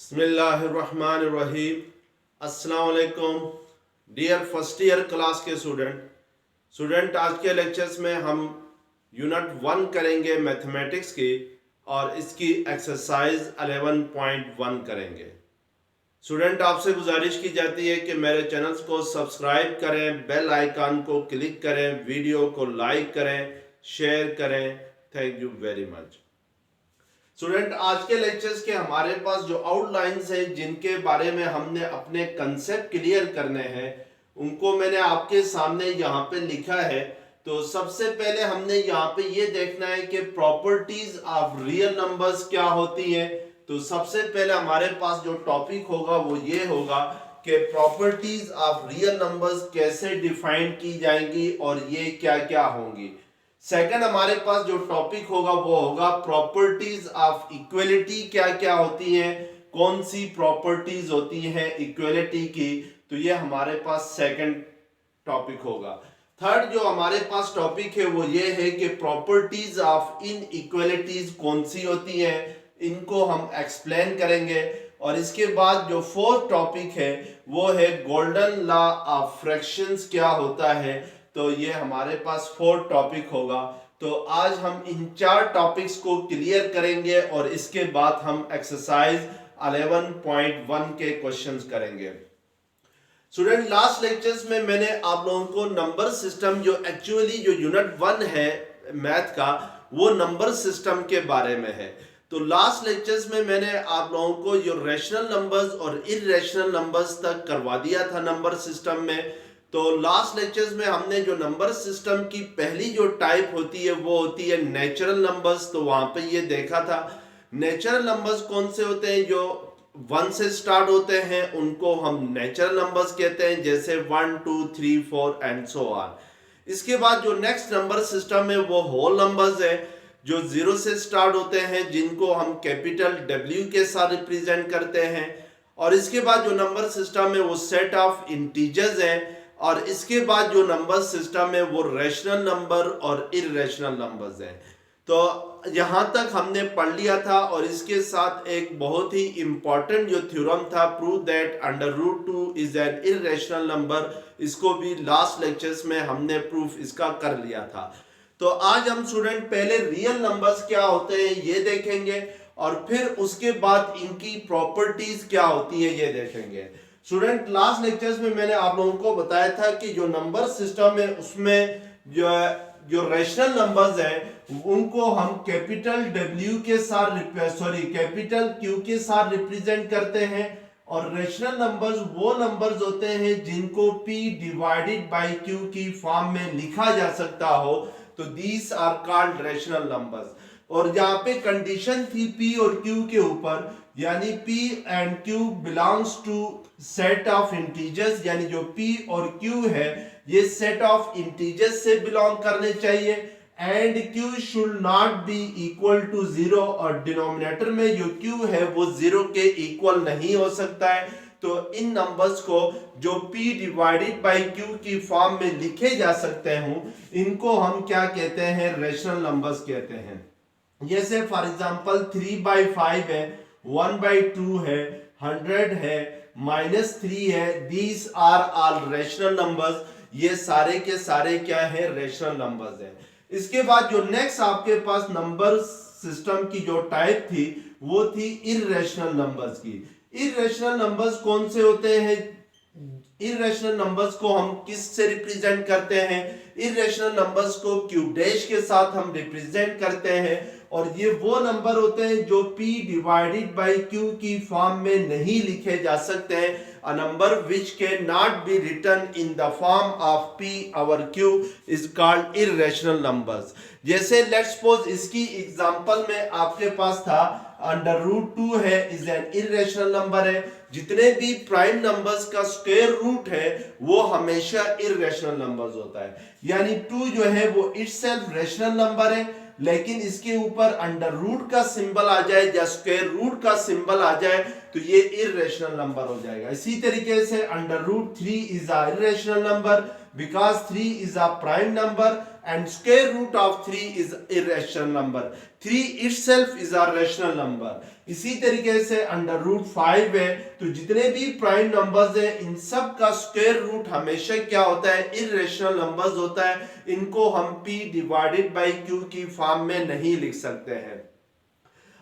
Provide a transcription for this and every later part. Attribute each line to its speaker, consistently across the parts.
Speaker 1: बिस्मिल्लाहिर्रहमानिर्रहीम। अस्सलाम वालेकुम डियर फर्स्ट ईयर क्लास के स्टूडेंट आज के लेक्चर्स में हम यूनिट 1 करेंगे मैथमेटिक्स की और इसकी एक्सरसाइज 11.1 करेंगे। स्टूडेंट आपसे गुजारिश की जाती है कि मेरे चैनल्स को सब्सक्राइब करें, बेल आइकन को क्लिक करें, वीडियो को लाइक करें, शेयर करें। Thank you very much. Student आज के लेक्चर्स के हमारे पास जो आउटलाइंस है जिनके बारे में हमने अपने कंसेप्ट क्लियर करने हैं उनको मैंने आपके सामने यहाँ पे लिखा है। तो सबसे पहले हमने यहाँ पे ये देखना है कि प्रॉपर्टीज ऑफ रियल नंबर्स क्या होती हैं। तो सबसे पहले हमारे पास जो टॉपिक होगा वो ये होगा कि प्रॉपर्टीज ऑफ रियल नंबर्स कैसे डिफाइन की जाएंगी और ये क्या क्या होंगी। सेकंड हमारे पास जो टॉपिक होगा वो होगा प्रॉपर्टीज ऑफ इक्वलिटी, क्या क्या होती हैं, कौन सी प्रॉपर्टीज होती हैं इक्वलिटी की। तो ये हमारे पास सेकंड टॉपिक होगा। थर्ड जो हमारे पास टॉपिक है वो ये है कि प्रॉपर्टीज ऑफ इनइक्वालिटीज कौन सी होती हैं, इनको हम एक्सप्लेन करेंगे। और इसके बाद जो फोर्थ टॉपिक है वो है गोल्डन लॉ ऑफ फ्रैक्शंस क्या होता है। तो ये हमारे पास फोर्थ टॉपिक होगा। तो आज हम इन चार टॉपिक्स को क्लियर करेंगे और इसके बाद हम एक्सरसाइज 11.1 के क्वेश्चंस करेंगे। स्टूडेंट लास्ट लेक्चर्स में मैंने आप लोगों को नंबर सिस्टम जो एक्चुअली जो यूनिट 1 है मैथ का वो नंबर सिस्टम के बारे में है। तो लास्ट लेक्चर्स में मैंने आप लोगों को जो रैशनल नंबर्स और इररेशनल नंबर्स तक करवा दिया था नंबर सिस्टम में। तो लास्ट लेक्चर्स में हमने जो नंबर सिस्टम की पहली जो टाइप होती है वो होती है नेचुरल नंबर्स। तो वहां पे ये देखा था नेचुरल नंबर्स कौन से होते हैं, जो 1 से स्टार्ट होते हैं उनको हम नेचुरल नंबर्स कहते हैं, जैसे 1 2 3 4 एंड सो ऑन। इसके बाद जो नेक्स्ट नंबर सिस्टम है वो होल नंबर्स है जो 0 से स्टार्ट होते हैं, जिनको हम कैपिटल W के साथ रिप्रेजेंट करते हैं। और इसके बाद जो नंबर सिस्टम है वो सेट ऑफ इंटीजर्स है। और इसके बाद जो नंबर सिस्टम है वो रैशनल नंबर और इररेशनल नंबर्स हैं। तो यहां तक हमने पढ़ लिया था। और इसके साथ एक बहुत ही इंपॉर्टेंट जो थ्योरम था, prove that √2 is an irrational number, इसको भी लास्ट लेक्चर्स में हमने प्रूफ इसका कर लिया था। तो आज हम स्टूडेंट पहले रियल नंबर्स क्या होते हैं ये देखेंगे और फिर उसके बाद इनकी प्रॉपर्टीज क्या होती है ये देखेंगे। स्टूडेंट लास्ट लेक्चर्स में मैंने आप लोगों को बताया था कि जो नंबर सिस्टम है उसमें जो रैशनल नंबर्स हैं उनको हम कैपिटल W के साथ कैपिटल Q के साथ रिप्रेजेंट करते हैं। और रैशनल नंबर्स वो नंबर्स होते हैं जिनको P डिवाइडेड बाय Q की फॉर्म में लिखा जा सकता हो। तो these are called rational numbers. और जहां पे कंडीशन थी P और Q के ऊपर, यानी P and Q belongs to set of integers, यानी जो P और Q है ये सेट ऑफ इंटीजर्स से बिलोंग करने चाहिए। And Q should not be equal to 0, और डिनोमिनेटर में जो Q है वो 0 के इक्वल नहीं हो सकता है। तो इन नंबर्स को जो P डिवाइडेड बाय Q की फॉर्म में लिखे जा सकते हैं इनको हम क्या कहते हैं, रैशनल नंबर्स कहते हैं। जैसे फॉर एग्जांपल 3/5 है, 1/2 है, 100 है, -3 है। These are all rational numbers. ये सारे के सारे क्या है, रैशनल नंबर्स हैं। इसके बाद जो नेक्स्ट आपके पास नंबर सिस्टम की जो टाइप थी वो थी इररेशनल नंबर्स की। इररेशनल नंबर्स कौन से होते हैं, इररेशनल नंबर्स को हम किस से रिप्रेजेंट करते हैं, इररेशनल नंबर्स को Q डैश के साथ हम रिप्रेजेंट करते हैं। और ये वो नंबर होते हैं जो P डिवाइडेड बाय Q की फॉर्म में नहीं लिखे जा सकते हैं। A number which can not be written in the form of P और Q is called irrational numbers. जैसे लेट्स सपोज इसकी एग्जांपल में आपके पास था √2 है इज एन इररेशनल नंबर है। जितने भी प्राइम नंबर्स का स्क्वायर रूट है वो हमेशा इररेशनल नंबर्स होता है। यानी 2 जो है वो इटसेल्फ रैशनल नंबर है, लेकिन इसके ऊपर अंडर रूट का सिंबल आ जाए या स्क्वायर रूट का सिंबल आ जाए तो ये इररेशनल नंबर हो जाएगा। इसी तरीके से √3 is a irrational number, because 3 is a prime number and square root of 3 is irrational number. 3 itself is a rational number. इसी तरीके से अंडर रूट 5 है, तो जितने भी प्राइम नंबर्स हैं इन सब का स्क्वायर रूट हमेशा क्या होता है, इररेशनल नंबर्स होता है. इनको हम p डिवाइडेड बाई q की फॉर्म में नहीं लिख सकते हैं.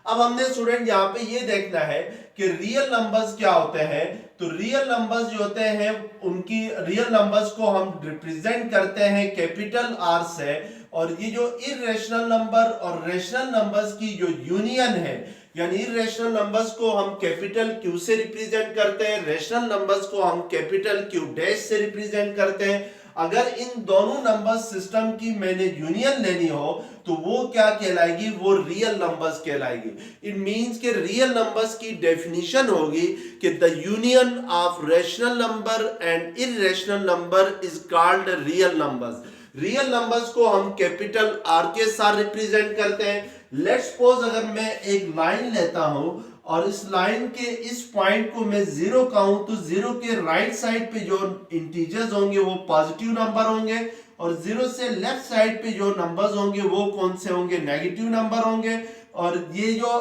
Speaker 1: अब हमने स्टूडेंट यहाँ पे ये देखना है कि रियल नंबर्स क्या होते हैं. तो रियल नंबर्स जो होते हैं उनकी रियल नंबर्स को हम रिप्रेजेंट करते हैं कैपिटल आर से, और ये जो इररेशनल नंबर और रेशनल नंबर्स की जो यूनियन है, यानी इररेशनल नंबर्स को हम कैपिटल क्यू से रिप्रेजेंट करते हैं, रेशनल नंबर्स को हम कैपिटल क्यू डैश से रिप्रेजेंट करते हैं. अगर इन दोनों नंबर सिस्टम की मैंने यूनियन लेनी हो तो वो क्या कहलाएगी, वो रियल नंबर्स कहलाएगी. इट मींस के रियल नंबर्स की डेफिनेशन होगी कि the union of rational number and irrational number is called real numbers. Real numbers को हम कैपिटल आर के साथ रिप्रेजेंट करते हैं. लेट्स सपोज अगर मैं एक लाइन लेता हूं और इस लाइन के इस पॉइंट को मैं जीरो कहूं, तो जीरो के राइट साइड पे जो इंटीजर्स होंगे वो पॉजिटिव नंबर होंगे, और जीरो से लेफ्ट साइड पे जो नंबर्स होंगे वो कौन से होंगे, नेगेटिव नंबर होंगे. और ये जो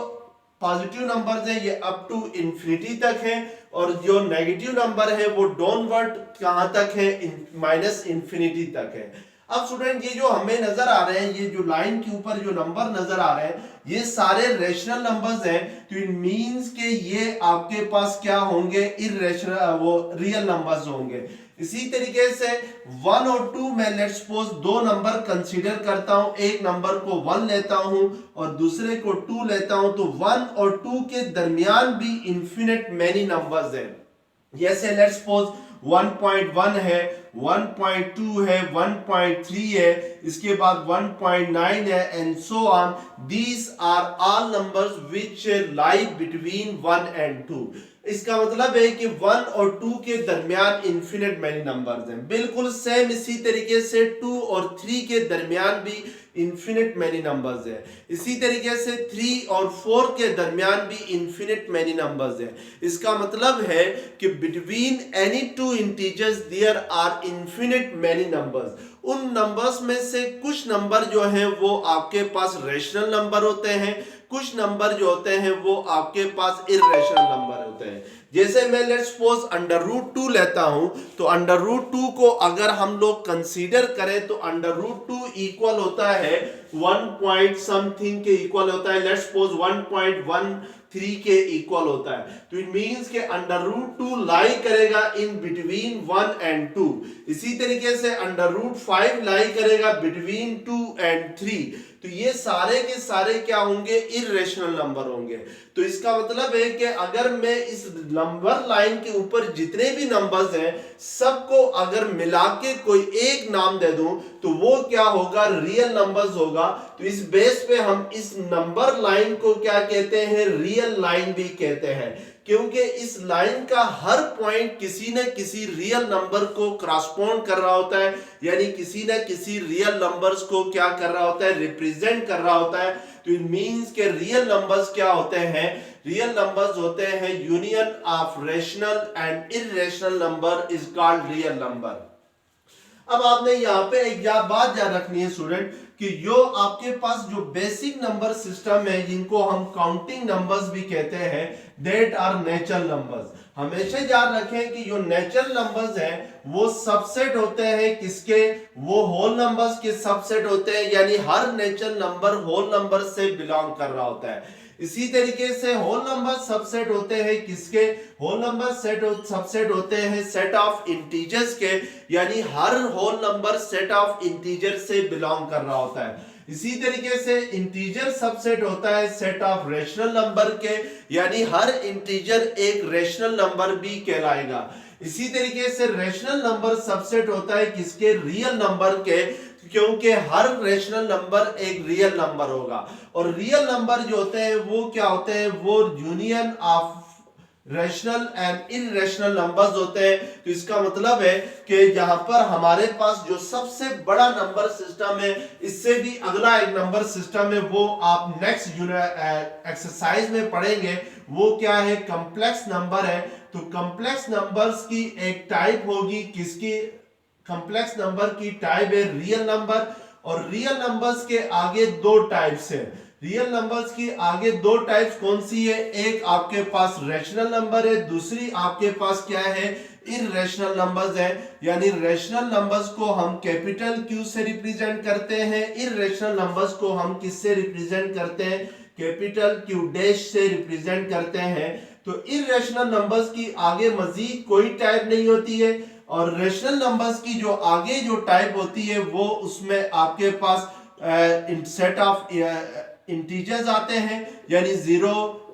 Speaker 1: पॉजिटिव नंबर्स हैं ये अप टू इंफिनिटी तक है, और जो नेगेटिव नंबर है वो डाउनवर्ड कहां तक है, माइनस इंफिनिटी तक है. अब स्टूडेंट ये जो हमें नजर आ रहे हैं, ये जो लाइन के ऊपर जो नंबर नजर आ रहे हैं ये सारे रेशनल नंबर्स हैं. तो इट मींस के ये आपके पास क्या होंगे, इररेशनल वो रियल नंबर्स होंगे. इसी तरीके से 1 और 2 में लेट्स सपोज दो नंबर कंसीडर करता हूं. एक नंबर को 1 लेता हूं और दूसरे को 2 लेता हूं, तो 1 और 2 के दरमियान भी इन्फिनिट मैनी नंबर्स हैं. जैसे लेट्स सपोज 1.1 है, 1.2 है, 1.3 है, इसके बाद 1.9 है, and so on. These are all numbers which lie between 1 and 2. इसका मतलब है कि 1 और 2 के दरमियान इन्फिनिट मैनी नंबर्स हैं. बिल्कुल सेम इसी तरीके से 2 और 3 के दरमियान भी इन्फिनिट मैनी नंबर्स है. इसी तरीके से 3 और 4 के दरमियान भी इन्फिनिट मैनी नंबर्स है. इसका मतलब है कि between any two integers there are infinite many numbers. उन नंबर्स में से कुछ नंबर जो है वो आपके पास रेशनल नंबर होते हैं, कुछ नंबर जो होते हैं वो आपके पास इररेशनल नंबर होते हैं. जैसे मैं लेट्स सपोज अंडर रूट 2 लेता हूं, तो अंडर रूट 2 को अगर हम लोग कंसीडर करें तो अंडर रूट 2 इक्वल होता है 1 पॉइंट समथिंग के इक्वल होता है. लेट्स सपोज 1.13 के इक्वल होता है. तो इट मींस के अंडर रूट 2 लाई करेगा इन बिटवीन 1 एंड 2. इसी तरीके से अंडर रूट 5 लाई करेगा बिटवीन 2 एंड 3. तो ये सारे के सारे क्या होंगे, इररेशनल नंबर होंगे. तो इसका मतलब है कि अगर मैं इस नंबर लाइन के ऊपर जितने भी नंबर्स हैं सबको अगर मिला के कोई एक नाम दे दूं तो वो क्या होगा, रियल नंबर्स होगा. तो इस बेस पे हम इस नंबर लाइन को क्या कहते हैं, रियल लाइन भी कहते हैं, क्योंकि इस लाइन का हर पॉइंट किसी न किसी रियल नंबर को करस्पॉन्ड कर रहा होता है, यानी किसी न किसी रियल नंबर्स को क्या कर रहा होता है, रिप्रेजेंट कर रहा होता है. तो इट मींस के रियल नंबर्स क्या होते हैं, रियल नंबर्स होते हैं union of rational and irrational number is called real number. अब आपने यहाँ पे एक बात याद रखनी है स्टूडेंट कि जो आपके पास जो बेसिक नंबर सिस्टम है जिनको हम काउंटिंग नंबर्स भी कहते हैं, दैट आर नेचुरल नंबर्स. हमेशा याद रखें कि जो नेचुरल नंबर्स हैं वो सबसेट होते हैं किसके, वो होल नंबर्स के सबसेट होते हैं, यानी हर नेचुरल नंबर होल नंबर से बिलोंग कर रहा होता है. इसी तरीके से होल नंबर सबसेट होते हैं किसके, होल नंबर सबसेट होते हैं सेट ऑफ इंटीजर्स के, यानी हर whole number set of integer से बिलोंग कर रहा होता है. इसी तरीके से इंटीजर सबसेट होता है सेट ऑफ रेशनल नंबर के, यानी हर इंटीजर एक रेशनल नंबर भी कहलाएगा. इसी तरीके से रेशनल नंबर सबसेट होता है किसके, रियल नंबर के, क्योंकि हर रेशनल नंबर एक रियल नंबर होगा. और रियल नंबर जो होते हैं वो क्या होते हैं, वो union of rational and irrational numbers होते हैं. तो इसका मतलब है कि यहाँ पर हमारे पास जो सबसे बड़ा नंबर सिस्टम है, इससे भी अगला एक नंबर सिस्टम है, वो आप नेक्स्ट एक्सरसाइज में पढ़ेंगे. वो क्या है, कॉम्प्लेक्स नंबर है. तो कॉम्प्लेक्स नंबर्स की एक टाइप होगी किसकी, कॉम्प्लेक्स नंबर की टाइप है रियल नंबर, और रियल नंबर्स के आगे दो टाइप्स है। रियल नंबर्स की आगे दो टाइप्स कौन सी है? एक आपके पास रैशनल नंबर है, दूसरी आपके पास क्या है? इररेशनल नंबर्स है। यानी रैशनल नंबर्स को हम कैपिटल क्यू से रिप्रेजेंट करते हैं, इररेशनल नंबर्स को हम किससे रिप्रेजेंट करते हैं? कैपिटल क्यू डैश से रिप्रेजेंट करते हैं। तो इररेशनल नंबर्स की आगे मजीद कोई टाइप नहीं होती है, और रेशनल नंबर्स की जो आगे जो टाइप होती है वो उसमें आपके पास सेट ऑफ इंटीजर्स आते हैं, यानी 0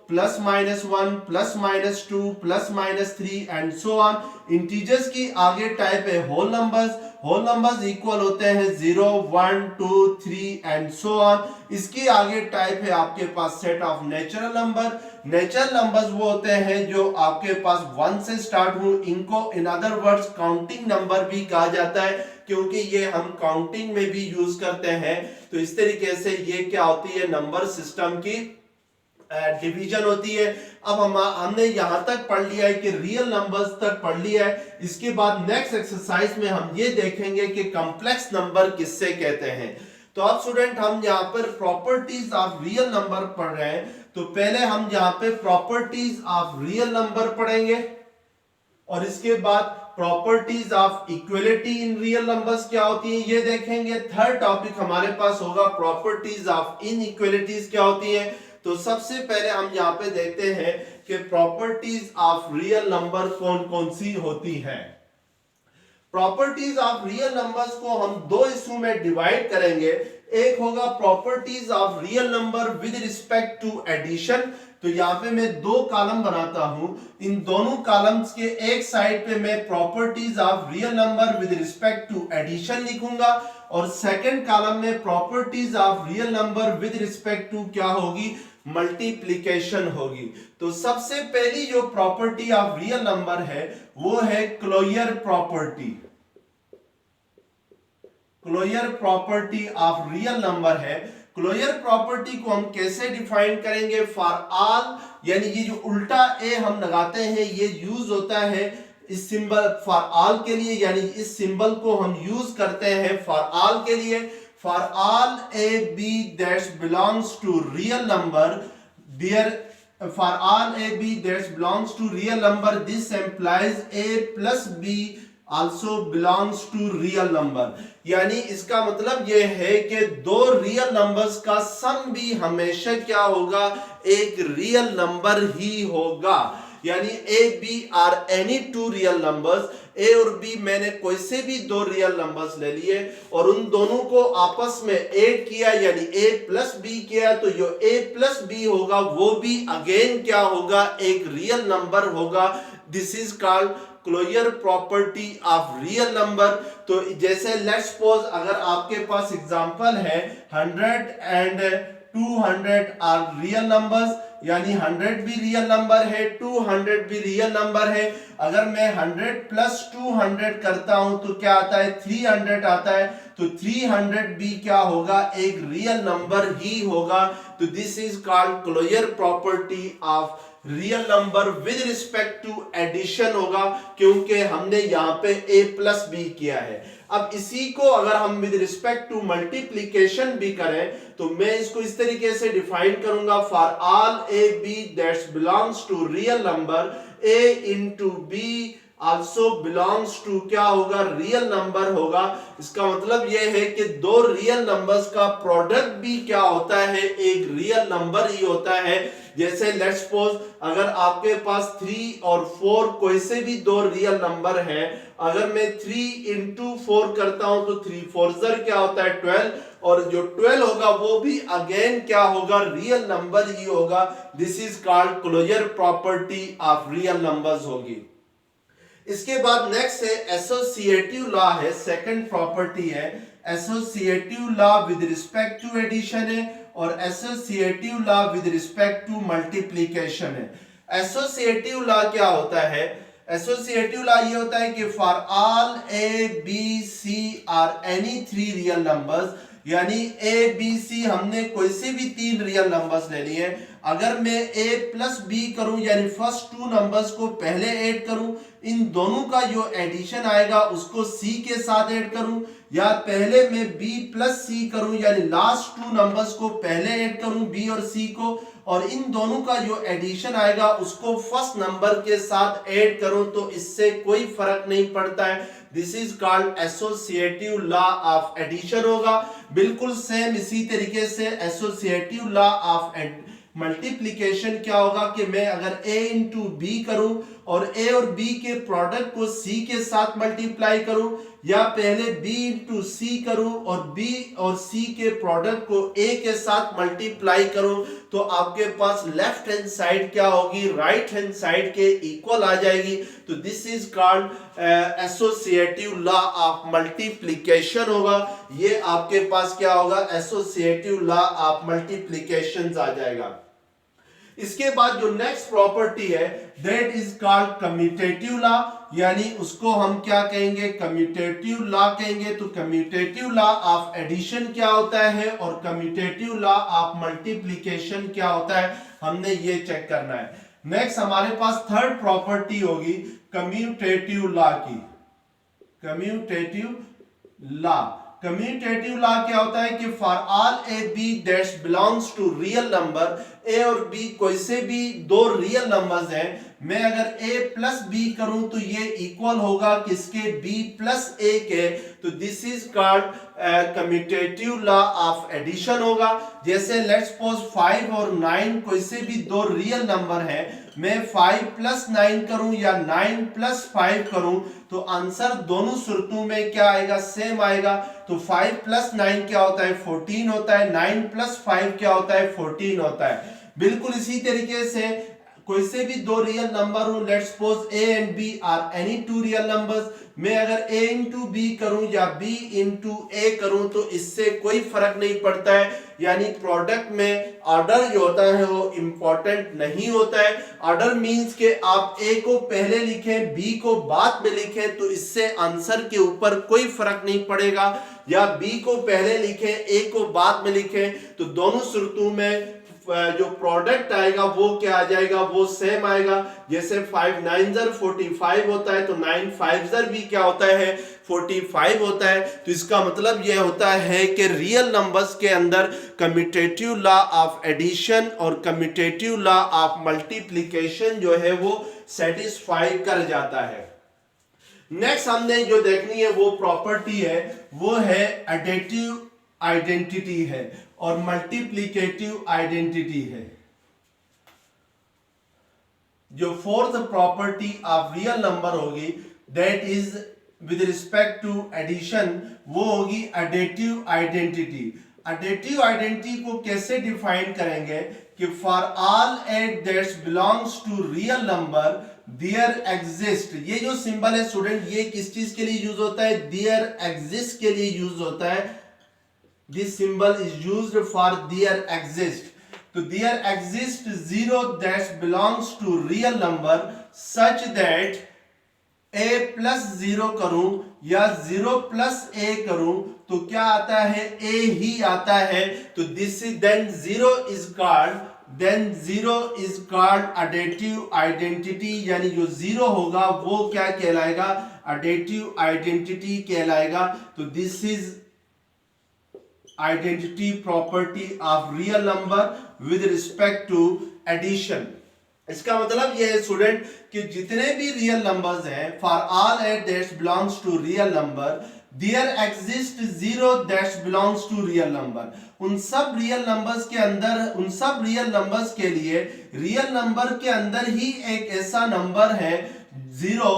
Speaker 1: plus minus 1 plus minus 2 plus minus 3 and so on. Integers की आगे टाइप है whole numbers. Whole numbers equal होते हैं 0 1 2 3 एंड सो ऑन। इसकी आगे टाइप है आपके पास set of natural number. Natural numbers वो होते हैं जो आपके पास 1 से स्टार्ट हो, इनको in other words counting number भी कहा जाता है, क्योंकि ये हम काउंटिंग में भी यूज करते हैं। तो इस तरीके से ये क्या होती है? नंबर सिस्टम की डिवीजन होती है। अब हमने यहां तक पढ़ लिया है कि रियल नंबर्स तक पढ़ लिया है। इसके बाद नेक्स्ट एक्सरसाइज में हम ये देखेंगे कि कॉम्प्लेक्स नंबर किससे कहते हैं। तो अब स्टूडेंट हम यहाँ पर प्रॉपर्टीज ऑफ रियल नंबर पढ़ रहे हैं। तो पहले हम यहाँ पे प्रॉपर्टीज ऑफ रियल नंबर पढ़ेंगे, और इसके बाद properties of equality in real numbers क्या होती है ये देखेंगे। थर्ड टॉपिक हमारे पास होगा प्रॉपर्टीज ऑफ इनइक्वालिटीज क्या होती है। तो सबसे पहले हम यहाँ पे देखते हैं कि प्रॉपर्टीज ऑफ रियल नंबर कौन कौन सी होती है। प्रॉपर्टीज ऑफ रियल नंबर्स को हम दो हिस्सों में डिवाइड करेंगे। एक होगा properties of real number with respect to addition. तो यहाँ पे मैं दो कॉलम बनाता हूं, इन दोनों कॉलम्स के एक साइड पे मैं properties of real number with respect to addition लिखूंगा, और सेकंड कॉलम में properties of real number with respect to क्या होगी? मल्टीप्लिकेशन होगी। तो सबसे पहली जो प्रॉपर्टी ऑफ रियल नंबर है वो है closure property. Closure property of real number है। क्लोजर प्रॉपर्टी को हम कैसे डिफाइन करेंगे? फॉर ऑल, यानी ये जो उल्टा ए हम लगाते हैं ये यूज होता है इस सिंबल फॉर ऑल के लिए, यानी इस सिंबल को हम यूज करते हैं फॉर ऑल के लिए। For all A b that belongs to real number, there for all a b that belongs to real number, this implies a plus b also belongs to real number। यानी इसका मतलब यह है कि दो real numbers का सम भी हमेशा क्या होगा? एक रियल नंबर ही होगा। यानी ए B are any two real numbers, A और बी मैंने कोई से भी दो रियल नंबर्स ले लिए और उन दोनों को आपस में ऐड किया, यानी ए प्लस बी किया, तो जो ए प्लस बी होगा वो भी अगेन क्या होगा? एक रियल नंबर होगा। This is called closure property of real number. तो जैसे लेट्स सपोज अगर आपके पास एग्जांपल है 100 एंड 200 आर रियल नंबर्स, यानी 100 भी रियल नंबर है, 200 भी रियल नंबर है। अगर मैं 100 प्लस 200 करता हूं तो क्या आता है? 300 आता है। तो 300 भी क्या होगा? एक रियल नंबर ही होगा। तो this is called closure property of real number with respect to addition होगा, क्योंकि हमने यहां पे a प्लस बी किया है। अब इसी को अगर हम विद रिस्पेक्ट टू मल्टीप्लिकेशन भी करें तो मैं इसको इस तरीके से डिफाइन करूंगा। For all A B that's belongs to real number, a into b also belongs to क्या होगा? रियल नंबर होगा। इसका मतलब यह है कि दो रियल नंबर्स का प्रोडक्ट भी क्या होता है? एक रियल नंबर ही होता है। जैसे लेट्स सपोज अगर आपके पास 3 और 4 कोई से भी दो रियल नंबर हैं, अगर मैं 3 इंटू 4 करता हूं तो 3 4 क्या होता है? 12, और जो 12 होगा वो भी अगेन क्या होगा? रियल नंबर ही होगा। This is called closure property of real numbers होगी। इसके बाद नेक्स्ट है एसोसिएटिव लॉ है, सेकंड प्रॉपर्टी है। Associative law with respect to addition है और associative law with respect to multiplication है। एसोसिएटिव लॉ क्या होता है? एसोसिएटिव लॉ ये होता है कि for all A B C are any three real numbers, यानी ए बी सी हमने कोई से भी 3 रियल नंबर्स ले लिए। अगर मैं a प्लस बी करूं यानी फर्स्ट 2 नंबर्स को पहले ऐड करूं, इन दोनों का जो एडिशन आएगा उसको c के साथ ऐड करूं, या पहले मैं b प्लस सी करूं यानी लास्ट 2 नंबर्स को पहले ऐड करूं b और c को, और इन दोनों का जो एडिशन आएगा उसको फर्स्ट नंबर के साथ ऐड करूं, तो इससे कोई फर्क नहीं पड़ता है। This is called associative law of addition होगा। बिल्कुल सेम इसी तरीके से एसोसिएटिव लॉ ऑफ मल्टीप्लिकेशन क्या होगा कि मैं अगर a इंटू बी करूं और a और b के प्रोडक्ट को c के साथ मल्टीप्लाई करूं, या पहले b इंटू सी करूं और b और c के प्रोडक्ट को a के साथ मल्टीप्लाई करूं, तो आपके पास लेफ्ट हैंड साइड क्या होगी, राइट हैंड साइड के इक्वल आ जाएगी। तो this is called associative law of multiplication होगा। ये आपके पास क्या होगा, एसोसिएटिव लॉ ऑफ मल्टीप्लिकेशन आ जाएगा। इसके बाद जो नेक्स्ट प्रॉपर्टी है that is called commutative law, यानी उसको हम क्या कहेंगे, कम्यूटेटिव लॉ कहेंगे। तो कम्यूटेटिव लॉ ऑफ एडिशन क्या होता है और कम्यूटेटिव लॉ ऑफ मल्टीप्लिकेशन क्या होता है, हमने ये चेक करना है। नेक्स्ट हमारे पास थर्ड प्रॉपर्टी होगी कम्यूटेटिव लॉ की। कम्यूटेटिव लॉ, कम्यूटेटिव लॉ क्या होता है कि for all A B that's belongs to real number, A और बी कोई से भी 2 रियल नंबर्स हैं, मैं अगर a प्लस बी करूं तो ये इक्वल होगा किसके, b प्लस a के। तो this is called commutative law of addition होगा। जैसे लेट्स सपोज 5 और 9 कोई से भी 2 रियल नंबर है, मैं 5 प्लस 9 करूं या 9 प्लस 5 करूं, तो आंसर दोनों सूरतों में क्या आएगा, सेम आएगा। तो 5 प्लस 9 क्या होता है, 14 होता है, 9 प्लस 5 क्या होता है, 14 होता है। बिल्कुल इसी तरीके से कोई से भी 2 रियल नंबर हो, let's suppose a and b are any 2 real numbers, मैं अगर a इंटू बी करूं या b इंटू a करूं तो इससे कोई फर्क नहीं पड़ता है, यानी प्रोडक्ट में ऑर्डर जो होता है वो इंपॉर्टेंट नहीं होता है। ऑर्डर मींस के आप a को पहले लिखें b को बाद में लिखें तो इससे आंसर के ऊपर कोई फर्क नहीं पड़ेगा, या b को पहले लिखें a को बाद में लिखें, तो दोनों सूरतों में जो प्रोडक्ट आएगा वो क्या आ जाएगा, वो सेम आएगा। जैसे 5 9 ज़र 45 होता है तो 9 5 ज़र भी क्या होता है, 45 होता है। तो इसका मतलब यह होता है कि रियल नंबर्स के अंदर कम्यूटेटिव लॉ ऑफ एडिशन और कम्यूटेटिव लॉ ऑफ मल्टीप्लिकेशन जो है वो सेटिस्फाई कर जाता है। नेक्स्ट हमने जो देखनी है वो प्रॉपर्टी है, वो है एडिटिव आइडेंटिटी है और मल्टीप्लिकेटिव आइडेंटिटी है। जो fourth property of real number होगी that is with respect to addition, वो होगी एडिटिव आइडेंटिटी। एडिटिव आइडेंटिटी को कैसे डिफाइन करेंगे कि for all at that's belongs to real number there exist, ये जो सिंबल है स्टूडेंट ये किस चीज के लिए यूज होता है, देयर एग्जिस्ट के लिए यूज होता है। This symbol is used for there exist. तो there exist 0 that belongs to real number such that a plus 0 करूं या 0 plus a करूं तो क्या आता है, a ही आता है। तो this is then 0 is called additive identity, यानी जो 0 होगा वो क्या कहलाएगा, additive identity कहलाएगा। तो this is identity property of real number with respect to addition। इसका मतलब यह है स्टूडेंट कि जितने भी रियल नंबर्स हैं, for all at that's belongs to real number there exist 0 that's belongs to real number. उन सब रियल नंबर्स के अंदर, उन सब रियल नंबर्स के लिए रियल नंबर के अंदर ही एक ऐसा नंबर है 0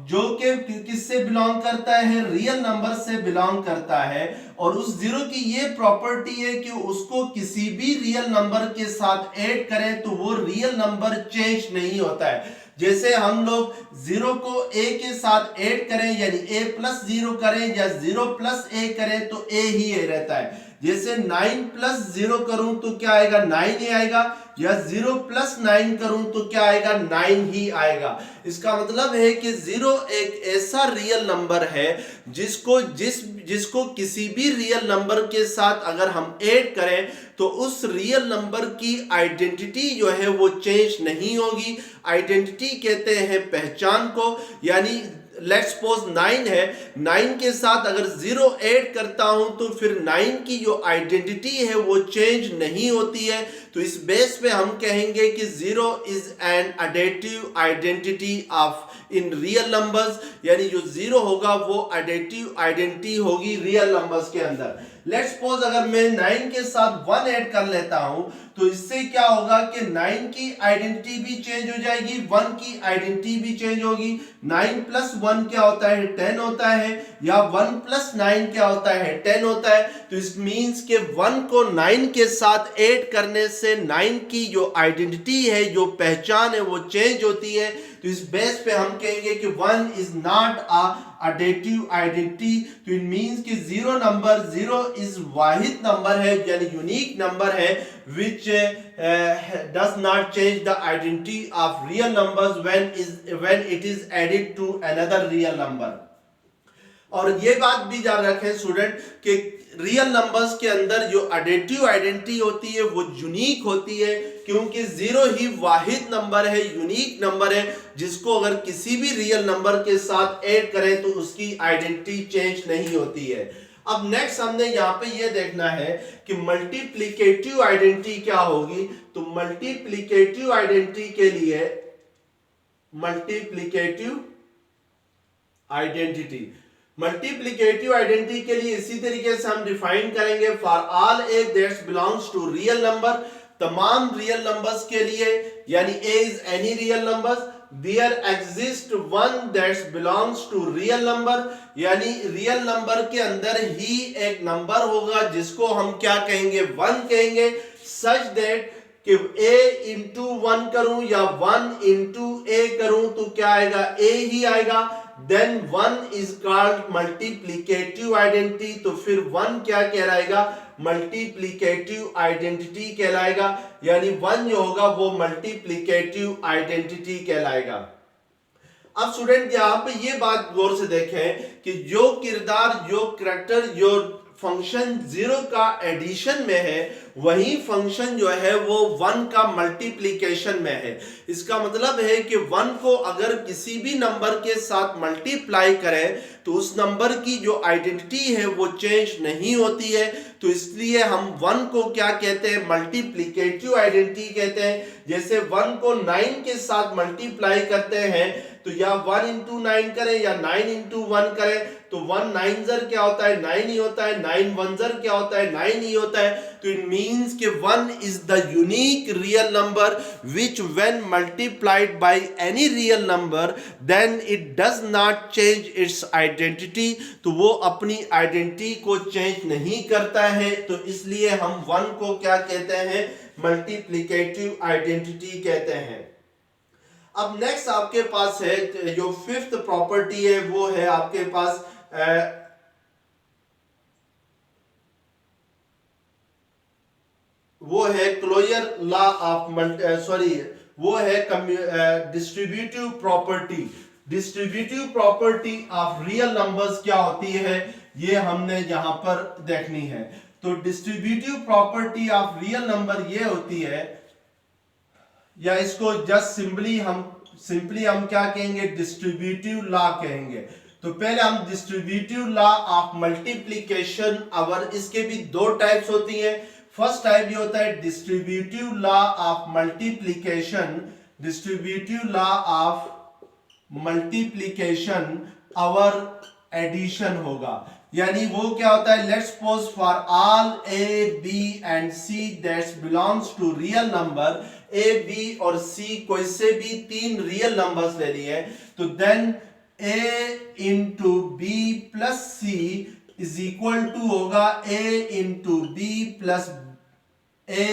Speaker 1: जो कि किससे बिलोंग करता है, रियल नंबर से बिलोंग करता है। और उस 0 की ये प्रॉपर्टी है कि उसको किसी भी रियल नंबर के साथ ऐड करें तो वो रियल नंबर चेंज नहीं होता है। जैसे हम लोग 0 को a के साथ ऐड करें यानी a प्लस 0 करें या 0 प्लस a करें तो a ही रहता है। जैसे 9 प्लस 0 करूं तो क्या आएगा, 9 ही आएगा, या 0 प्लस 9 करूं तो क्या आएगा, 9 ही आएगा। इसका मतलब है कि 0 एक ऐसा रियल नंबर है जिसको किसी भी रियल नंबर के साथ अगर हम ऐड करें तो उस रियल नंबर की आइडेंटिटी जो है वो चेंज नहीं होगी। आइडेंटिटी कहते हैं पहचान को, यानी लेट्स सपोज 9 है, 9 के साथ अगर 0 ऐड करता हूं तो फिर 9 की जो आइडेंटिटी है वो चेंज नहीं होती है। तो इस बेस पे हम कहेंगे कि 0 is an additive identity of in real numbers, यानी जो 0 होगा वो एडिटिव आइडेंटिटी होगी रियल नंबर्स के अंदर। लेट्स सपोज अगर मैं 9 के साथ 1 ऐड कर लेता हूं तो इससे क्या होगा कि 9 की आइडेंटिटी भी चेंज हो जाएगी, 1 की आइडेंटिटी भी चेंज होगी। 9 प्लस 1 क्या होता है, 10 होता है, या 1 प्लस 9 क्या होता है, 10 होता है। तो इस मींस के 1 को 9 के साथ ऐड करने से 9 की जो आइडेंटिटी है, जो पहचान है, वो चेंज होती है। तो इस बेस पे हम कहेंगे कि 1 is not a additive identity. तो इट मींस कि 0 इज वाहिद नंबर है, यानी यूनिक नंबर है, which does not change the identity of real numbers when it is added to another real number। और ये बात भी याद रखें स्टूडेंट कि रियल नंबर्स के अंदर जो एडिटिव आइडेंटिटी होती है वो यूनिक होती है, क्योंकि 0 ही वाहिद नंबर है, यूनिक नंबर है, जिसको अगर किसी भी रियल नंबर के साथ ऐड करें तो उसकी आइडेंटिटी चेंज नहीं होती है। अब नेक्स्ट हमने यहां पे ये देखना है कि मल्टीप्लिकेटिव आइडेंटिटी क्या होगी। तो मल्टीप्लिकेटिव आइडेंटिटी के लिए मल्टीप्लिकेटिव आइडेंटिटी के लिए इसी तरीके से हम डिफाइन करेंगे, for all A that's belongs to real number, तमाम रियल नंबर्स के लिए, यानी A is any real numbers, there exist one that's belongs to real number, यानी रियल नंबर के अंदर ही एक नंबर होगा जिसको हम क्या कहेंगे, 1 कहेंगे, सच दैट कि a इंटू 1 करूं या 1 इंटू a करूं तो क्या आएगा, a ही आएगा। Then 1 is called multiplicative identity. तो फिर 1 क्या कहलाएगा, मल्टीप्लिकेटिव आइडेंटिटी कहलाएगा, यानी 1 जो होगा वो मल्टीप्लिकेटिव आइडेंटिटी कहलाएगा। अब स्टूडेंट यहां पे ये बात गौर से देखें कि जो किरदार, जो करैक्टर, जो फंक्शन 0 का एडिशन में है वही फंक्शन जो है वो 1 का मल्टीप्लिकेशन में है। इसका मतलब है कि 1 को अगर किसी भी नंबर के साथ मल्टीप्लाई करें तो उस नंबर की जो आइडेंटिटी है वो चेंज नहीं होती है। तो इसलिए हम 1 को क्या कहते हैं, मल्टीप्लिकेटिव आइडेंटिटी कहते हैं। जैसे 1 को 9 के साथ मल्टीप्लाई करते हैं तो या 1 इंटू 9 करें या 9 इंटू 1 करें तो 1 9 जर क्या होता है, 9 ही होता है, 9 1 जर क्या होता है, 9 ही होता है। तो इट मींस कि 1 is the unique real number which when multiplied by any real number then it does not change its identity. तो वो अपनी आइडेंटिटी को चेंज नहीं करता है। तो इसलिए हम 1 को क्या कहते हैं, मल्टीप्लिकेटिव आइडेंटिटी कहते हैं। अब नेक्स्ट आपके पास है जो 5th प्रॉपर्टी है, वो है आपके पास वो है क्लोजर लॉ ऑफ वो है distributive property. Distributive property of real numbers क्या होती है ये हमने यहां पर देखनी है। तो distributive property of real number ये होती है, या इसको जस्ट सिंपली हम क्या कहेंगे, डिस्ट्रीब्यूटिव लॉ कहेंगे। तो पहले हम डिस्ट्रीब्यूटिव लॉ ऑफ मल्टीप्लिकेशन, अवर इसके भी 2 टाइप्स होती हैं। फर्स्ट टाइप ये होता है distributive law of multiplication. Distributive law of multiplication over addition होगा, यानी वो क्या होता है, let's suppose for all a b and c that's belongs to real number, a b और c कोई से भी 3 रियल नंबर्स ले लिए, तो then a into b plus c is equal to होगा a into b plus a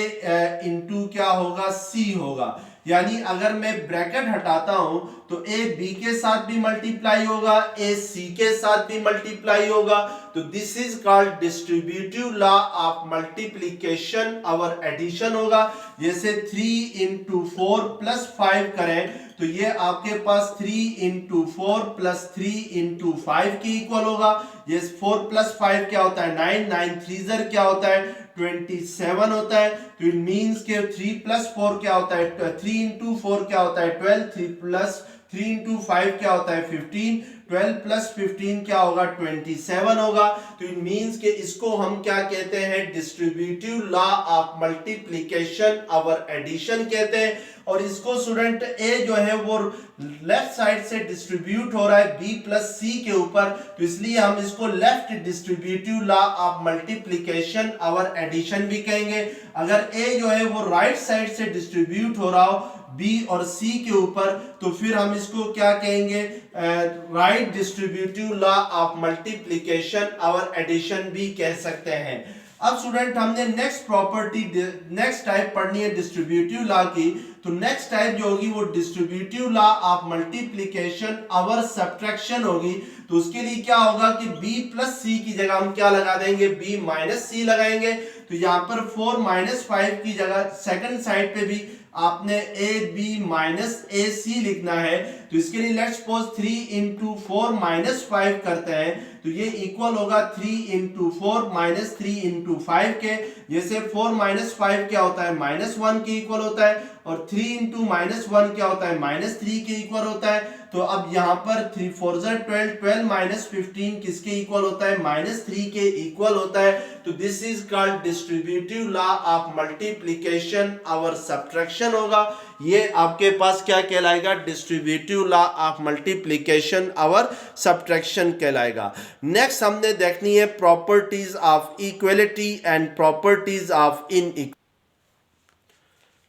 Speaker 1: into क्या होगा, c होगा। यानी अगर मैं ब्रैकेट हटाता हूं तो ए बी के साथ भी मल्टीप्लाई होगा, ए सी के साथ भी मल्टीप्लाई होगा। तो this is called distributive law of multiplication और एडिशन होगा। जैसे 3 इंटू 4 प्लस 5 करें तो ये आपके पास 3 इंटू 4 प्लस 3 इंटू 5 के इक्वल होगा। ये 4 प्लस 5 क्या होता है 9, 9 3 क्या होता है 27 होता है। तो इट मीन्स के 3 प्लस 4 क्या होता है 3 इंटू 4 क्या होता है 12, 3 प्लस 3 इंटू 5 क्या होता है 15, 12 प्लस 15 क्या होगा 27 होगा। तो इट मीन्स के इसको हम क्या कहते हैं डिस्ट्रीब्यूटिव लॉ ऑफ मल्टीप्लिकेशन और एडिशन कहते हैं। और इसको स्टूडेंट ए जो है वो लेफ्ट साइड से डिस्ट्रीब्यूट हो रहा है बी प्लस सी के ऊपर, तो इसलिए हम इसको left distributive law of multiplication और एडिशन भी कहेंगे। अगर ए जो है वो राइट साइड से डिस्ट्रीब्यूट हो रहा हो बी और सी के ऊपर तो फिर हम इसको क्या कहेंगे right distributive law of multiplication और एडिशन भी कह सकते हैं। अब स्टूडेंट हमने नेक्स्ट टाइप पढ़नी है डिस्ट्रीब्यूटिव लॉ की। तो नेक्स्ट टाइप जो होगी वो डिस्ट्रीब्यूटिव लॉ ऑफ मल्टीप्लिकेशन और सब्ट्रैक्शन होगी। तो उसके लिए क्या होगा कि b प्लस सी की जगह हम क्या लगा देंगे b माइनस सी लगाएंगे। तो यहाँ पर 4 माइनस 5 की जगह सेकंड साइड पे भी आपने ए बी माइनस ए सी लिखना है। तो इसके लिए लेट्स सपोज 3 इंटू 4 माइनस 5 करते हैं तो ये इक्वल होगा 3 इंटू 4 माइनस 3 इंटू 5 के। जैसे 4 माइनस 5 क्या होता है -1 के इक्वल होता है और 3 इंटू -1 क्या होता है -3 के इक्वल होता है। तो अब यहाँ पर 3 4 12, 12 माइनस 15 किसके इक्वल होता है -3 के इक्वल होता है। तो this is called distributive law of multiplication और सब्ट्रैक्शन होगा। ये आपके पास क्या कहलाएगा डिस्ट्रीब्यूटिव लॉ ऑफ मल्टीप्लिकेशन और सब्ट्रैक्शन कहलाएगा। नेक्स्ट हमने देखनी है properties of equality and properties of inequality.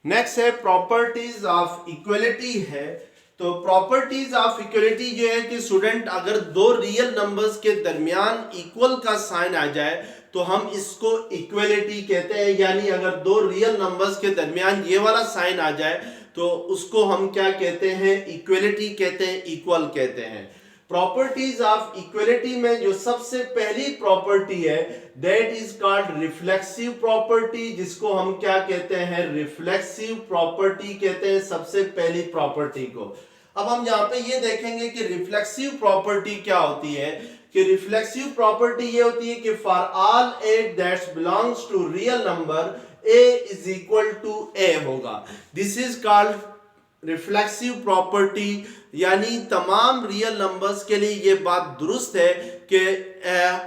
Speaker 1: Next है प्रॉपर्टीज ऑफ इक्वलिटी है। तो प्रॉपर्टीज ऑफ इक्वलिटी जो है कि स्टूडेंट अगर दो रियल नंबर्स के दरमियान इक्वल का साइन आ जाए तो हम इसको इक्वलिटी कहते हैं। यानी अगर दो रियल नंबर्स के दरमियान ये वाला साइन आ जाए तो उसको हम क्या कहते हैं इक्वलिटी कहते हैं, इक्वल कहते हैं। प्रॉपर्टीज ऑफ इक्वलिटी में जो सबसे पहली प्रॉपर्टी है that is called reflexive property, जिसको हम क्या कहते हैं रिफ्लेक्सिव प्रॉपर्टी कहते हैं सबसे पहली प्रॉपर्टी को। अब हम यहाँ पे ये देखेंगे कि रिफ्लेक्सिव प्रॉपर्टी क्या होती है। कि रिफ्लेक्सिव प्रॉपर्टी ये होती है कि for all A that's belongs to real number a is equal to a होगा। This is called reflexive property. यानी तमाम रियल नंबर्स के लिए ये बात दुरुस्त है कि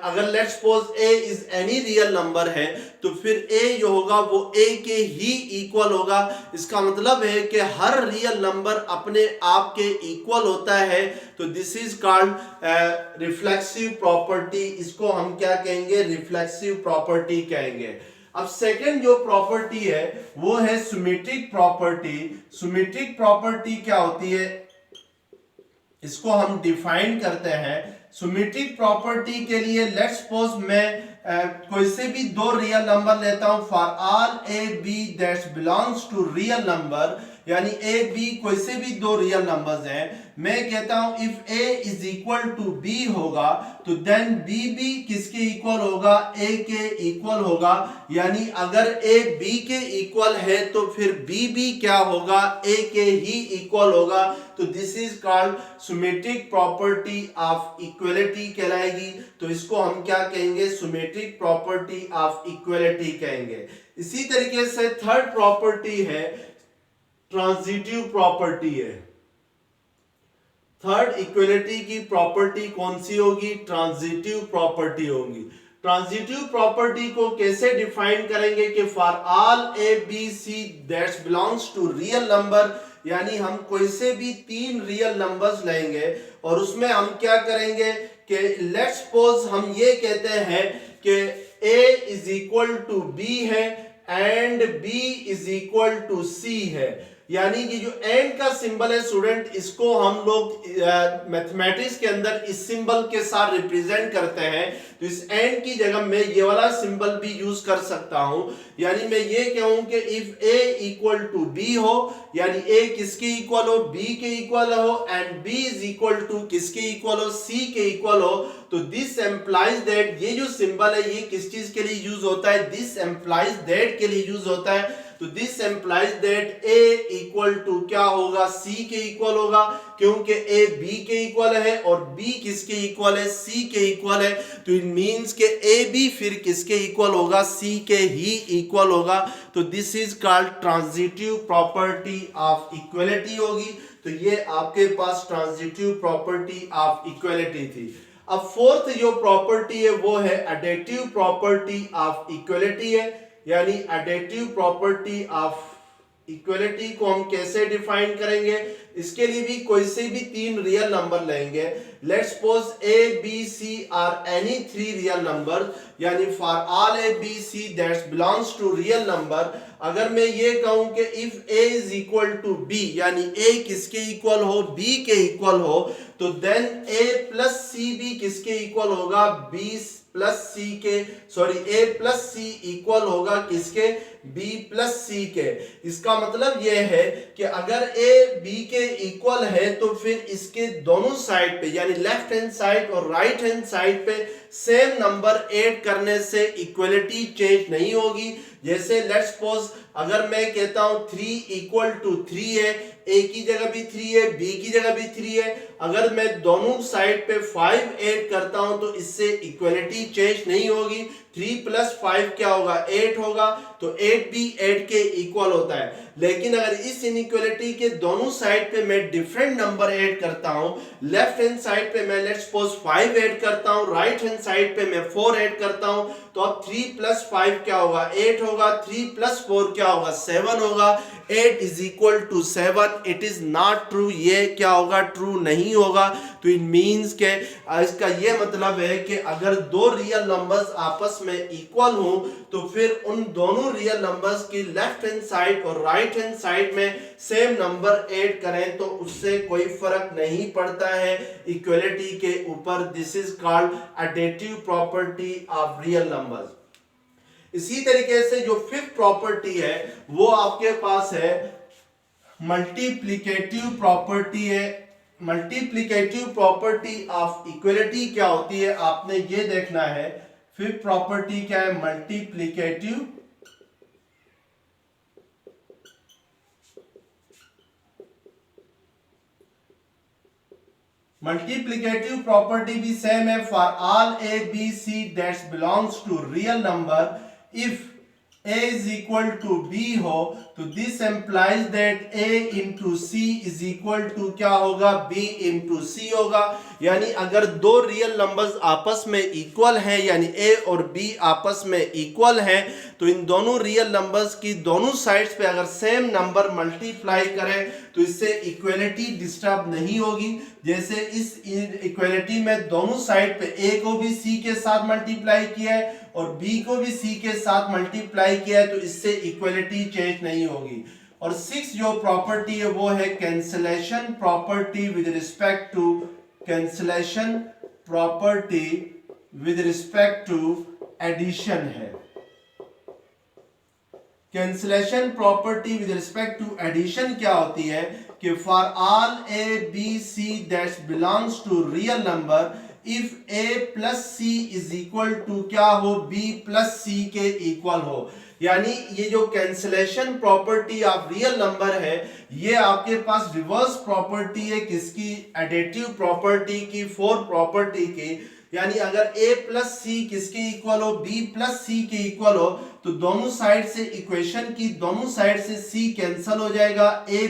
Speaker 1: अगर let's suppose a is any real number है तो फिर a जो होगा वो a के ही इक्वल होगा। इसका मतलब है कि हर रियल नंबर अपने आप के इक्वल होता है। तो this is called reflexive property. इसको हम क्या कहेंगे रिफ्लेक्सिव प्रॉपर्टी कहेंगे। अब सेकंड जो प्रॉपर्टी है वो है सिमेट्रिक प्रॉपर्टी। सिमेट्रिक प्रॉपर्टी क्या होती है इसको हम डिफाइन करते हैं। सिमेट्रिक प्रॉपर्टी के लिए लेट्स सपोज मैं कोई से भी दो रियल नंबर लेता हूं for all A B that's belongs to real number. यानी ए बी कोई से भी दो रियल नंबर्स हैं। मैं कहता हूं if a is equal to b होगा तो देन बी भी किसके इक्वल होगा ए के इक्वल होगा। यानी अगर ए बी के इक्वल है तो फिर बी भी क्या होगा ए के ही इक्वल होगा। तो this is called symmetric property of equality कहलाएगी। तो इसको हम क्या कहेंगे सिमेट्रिक प्रॉपर्टी ऑफ इक्वलिटी कहेंगे। इसी तरीके से थर्ड प्रॉपर्टी है ट्रांजिटिव प्रॉपर्टी है। थर्ड इक्वलिटी की प्रॉपर्टी कौन सी होगी ट्रांजिटिव प्रॉपर्टी होगी। ट्रांजिटिव प्रॉपर्टी को कैसे डिफाइन करेंगे कि for all A B c that's belongs to real number. यानी हम कोई से भी तीन रियल नंबर्स लेंगे और उसमें हम क्या करेंगे कि लेट्स सपोज हम ये कहते हैं कि a is equal to b है and b is equal to c है। यानी ये जो एंड का सिंबल है स्टूडेंट, इसको हम लोग मैथमेटिक्स के अंदर इस सिंबल के साथ रिप्रेजेंट करते हैं। तो इस एंड की जगह मैं ये वाला सिंबल भी यूज कर सकता हूं। यानी मैं ये कहूं कि if a equal to b हो, यानी a किसके इक्वल हो, b के इक्वल हो, and b is equal to किसके इक्वल हो, c के इक्वल हो, तो दिस एम्प्लाइज दैट, ये जो सिंबल है ये किस चीज के लिए यूज होता है, दिस एम्प्लाइज दैट के लिए यूज होता है। तो this implies that a equal to क्या होगा, c के इक्वल होगा, क्योंकि a b के इक्वल है और b किसके इक्वल है, c के इक्वल है। तो इट मींस के a b फिर किसके इक्वल होगा, c के ही इक्वल होगा। तो this is called transitive property of equality होगी। तो ये आपके पास ट्रांजिटिव प्रॉपर्टी ऑफ इक्वलिटी थी। अब फोर्थ जो प्रॉपर्टी है वो है एडिटिव प्रॉपर्टी ऑफ इक्वलिटी है। यानी एडिटिव प्रॉपर्टी ऑफ इक्वलिटी को हम कैसे डिफाइन करेंगे, इसके लिए भी कोई से भी तीन रियल नंबर लेंगे। Let's suppose a b c are any three real number, यानी for all a b c that's belongs to real number. अगर मैं ये कहूं कि if a is equal to b, यानी a किसके इक्वल हो, b के इक्वल हो, तो देन a प्लस c भी किसके इक्वल होगा, b प्लस सी के, sorry a plus c equal होगा किसके, b प्लस सी के। इसका मतलब यह है कि अगर a b के इक्वल है तो फिर इसके दोनों साइड पे, यानी लेफ्ट हैंड साइड और राइट हैंड साइड पे सेम नंबर ऐड करने से इक्वलिटी चेंज नहीं होगी। जैसे लेट्स सपोज अगर मैं कहता हूं 3 इक्वल टू 3 है, a की जगह भी 3 है, b की जगह भी 3 है, अगर मैं दोनों साइड पे 5 ऐड करता हूं तो इससे इक्वलिटी चेंज नहीं होगी। 3 प्लस 5 क्या होगा, 8 होगा, तो 8 भी 8 के इक्वल होता है। लेकिन अगर इस इनइक्वलिटी के दोनों साइड पे मैं डिफरेंट नंबर ऐड करता हूं, लेफ्ट हैंड साइड पे मैं लेट्स सपोज 5 ऐड करता हूं, राइट हैंड साइड पे मैं 4 ऐड करता हूं, तो अब 3 प्लस 5 क्या होगा, 8 होगा, 3 प्लस 4 क्या होगा, 7 होगा। 8 is equal to 7, it is not true, ये क्या होगा, ट्रू नहीं होगा। तो इट मींस के इसका ये मतलब है कि अगर दो रियल नंबर्स आपस में इक्वल हो तो फिर उन दोनों रियल नंबर्स की लेफ्ट हैंड साइड और राइट हैंड साइड में सेम नंबर ऐड करें तो उससे कोई फर्क नहीं पड़ता है इक्वलिटी के ऊपर। This is called additive property of real numbers. इसी तरीके से जो फिफ्थ प्रॉपर्टी है वो आपके पास है मल्टीप्लिकेटिव प्रॉपर्टी है। मल्टीप्लिकेटिव प्रॉपर्टी ऑफ इक्वलिटी क्या होती है आपने ये देखना है। फिफ्थ प्रॉपर्टी क्या है, मल्टीप्लिकेटिव मल्टीप्लिकेटिव प्रॉपर्टी भी सेम है for all a b c that's belongs to real number. If a is equal to b हो तो this implies that a into c is equal to क्या होगा, b into c होगा। यानी अगर दो रियल नंबर्स आपस में इक्वल हैं, यानी a और b आपस में इक्वल हैं, तो इन दोनों रियल नंबर्स की दोनों साइड्स पे अगर सेम नंबर मल्टीप्लाई करें तो इससे इक्वलिटी डिस्टर्ब नहीं होगी। जैसे इस इक्वलिटी में दोनों साइड पे a को भी c के साथ मल्टीप्लाई किया है और b को भी c के साथ मल्टीप्लाई किया है, तो इससे इक्वलिटी चेंज नहीं होगी। और सिक्स जो प्रॉपर्टी है वो है cancellation property with respect to cancellation property with respect to addition है। Cancellation property with respect to addition क्या होती है कि for all a b c that's belongs to real number, if a plus c is equal to क्या हो, b plus c के equal हो। यानी ये जो cancellation property of real number है ये आपके पास रिवर्स प्रॉपर्टी है किसकी, एडिटिव प्रॉपर्टी की, फोर प्रॉपर्टी की। यानी अगर a प्लस सी किसके इक्वल हो, b प्लस सी के इक्वल हो, तो दोनों साइड से इक्वेशन की दोनों साइड से c कैंसल हो जाएगा, a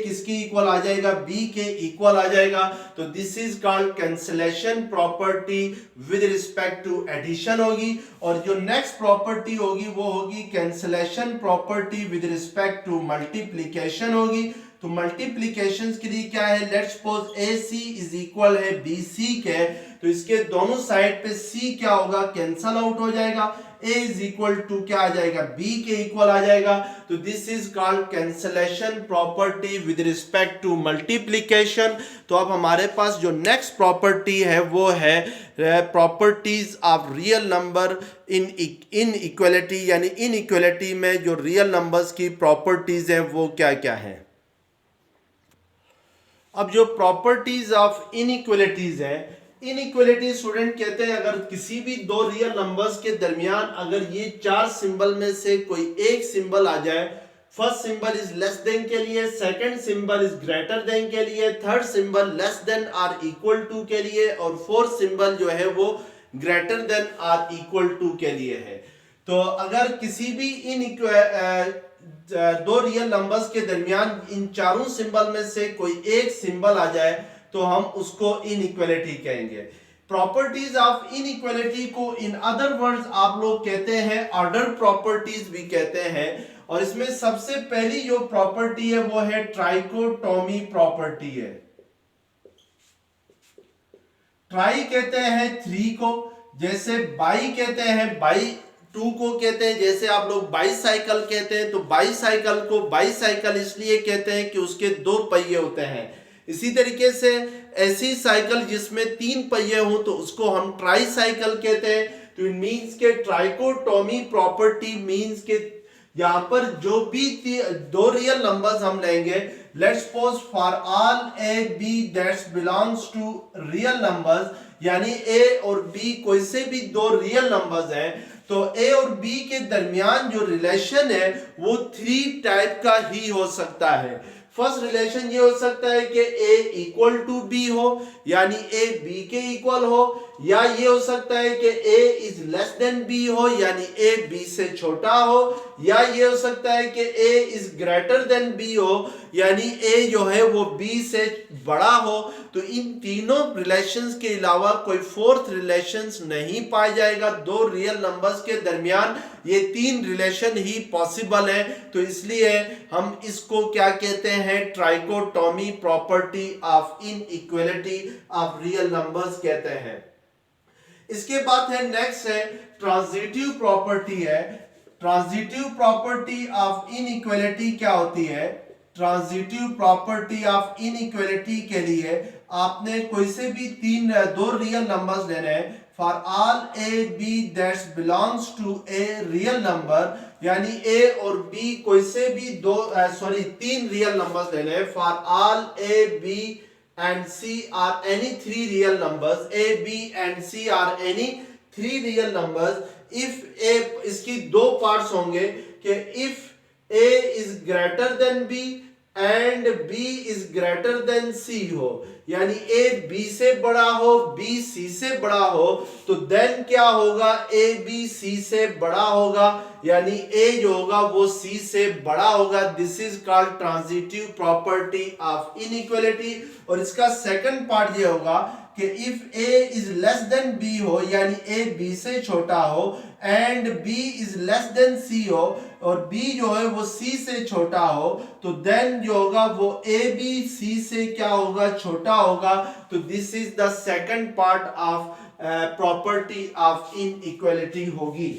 Speaker 1: किसके इक्वल आ जाएगा, b के इक्वल आ जाएगा। तो this is called cancellation property with respect to addition होगी। और जो नेक्स्ट प्रॉपर्टी होगी वो होगी cancellation property with respect to multiplication होगी। तो मल्टीप्लीकेशन के लिए क्या है, let's suppose a c is equal है बी सी के, तो इसके दोनों साइड पे सी क्या होगा, कैंसल आउट हो जाएगा, a इज इक्वल टू क्या आ जाएगा, b के इक्वल आ जाएगा। तो this is called cancellation property with respect to multiplication. तो अब हमारे पास जो नेक्स्ट प्रॉपर्टी है वो है properties of real number in equality, यानी इन इक्वलिटी में जो रियल नंबर्स की प्रॉपर्टीज है वो क्या क्या है। अब जो प्रॉपर्टीज ऑफ इनइक्वलिटीज है, इनइक्वलिटी स्टूडेंट कहते हैं अगर किसी भी दो रियल नंबर्स के दरमियान अगर ये चार सिंबल में से कोई एक सिंबल आ जाए, first symbol is less than के लिए, second symbol is greater than के लिए, third symbol less than or equal to के लिए, और फोर्थ सिंबल जो है वो greater than or equal to के लिए है। तो अगर किसी भी दो रियल नंबर्स के दरमियान इन चारों सिंबल में से कोई एक सिंबल आ जाए तो हम उसको इनइक्वालिटी कहेंगे। प्रॉपर्टीज ऑफ इनइक्वालिटी को इन अदर वर्ड्स आप लोग कहते हैं ऑर्डर प्रॉपर्टीज भी कहते हैं। और इसमें सबसे पहली जो प्रॉपर्टी है वो है ट्राइकोटोमी प्रॉपर्टी है। ट्राई कहते हैं 3 को, जैसे बाई कहते हैं, बाई 2 को कहते हैं, जैसे आप लोग बाईसाइकिल कहते हैं, तो बाईसाइकिल को बाईसाइकिल इसलिए कहते हैं कि उसके 2 पहिए होते हैं। इसी तरीके से ऐसी साइकिल जिसमें 3 पहिए हो तो उसको हम ट्राई साइकिल कहते हैं। तो इट मींस के ट्राइकोटोमी प्रॉपर्टी मींस के यहां पर जो भी दो रियल नंबर्स हम लेंगे, let's suppose for all A B that's belongs to real numbers, यानी ए और बी कोई से भी दो रियल नंबर्स हैं, तो ए और बी के दरमियान जो रिलेशन है वो 3 टाइप का ही हो सकता है। फर्स्ट रिलेशन ये हो सकता है कि ए इक्वल टू बी हो, यानी ए बी के इक्वल हो, या ये हो सकता है कि ए इज लेस देन बी हो, यानी ए बी से छोटा हो, या ये हो सकता है कि ए इज ग्रेटर देन बी हो, यानी ए जो है वो बी से बड़ा हो। तो इन तीनों रिलेशंस के अलावा कोई फोर्थ रिलेशंस नहीं पाया जाएगा। दो रियल नंबर्स के दरमियान ये 3 रिलेशन ही पॉसिबल है। तो इसलिए हम इसको क्या कहते हैं, trichotomy property of inequality of real numbers कहते हैं। इसके बाद है नेक्स्ट है ट्रांजिटिव प्रॉपर्टी है। ट्रांजिटिव प्रॉपर्टी ऑफ इनइक्वालिटी क्या होती है? ट्रांजिटिव प्रॉपर्टी ऑफ इनइक्वालिटी के लिए आपने कोई से भी दो रियल नंबर्स लेने हैं। For all A B that's belongs to a real number, यानी ए और बी कोई से भी 3 रियल नंबर्स लेने हैं। For all A b and C are any 3 real numbers, A, B and C are any 3 real numbers. If A, इसकी 2 parts होंगे कि if A is greater than B and B is greater than C हो, यानी A B से बड़ा हो, B C से बड़ा हो, तो then क्या होगा, A B C से बड़ा होगा, यानी A जो होगा वो C से बड़ा होगा। This is called transitive property of inequality. और इसका सेकंड पार्ट ये होगा कि if A is less than B हो, यानी A B से छोटा हो, and B is less then C हो और B जो है वो C से छोटा हो, तो देन जो होगा वो A B C से क्या होगा, छोटा होगा। तो this is the second part of property of inequality होगी।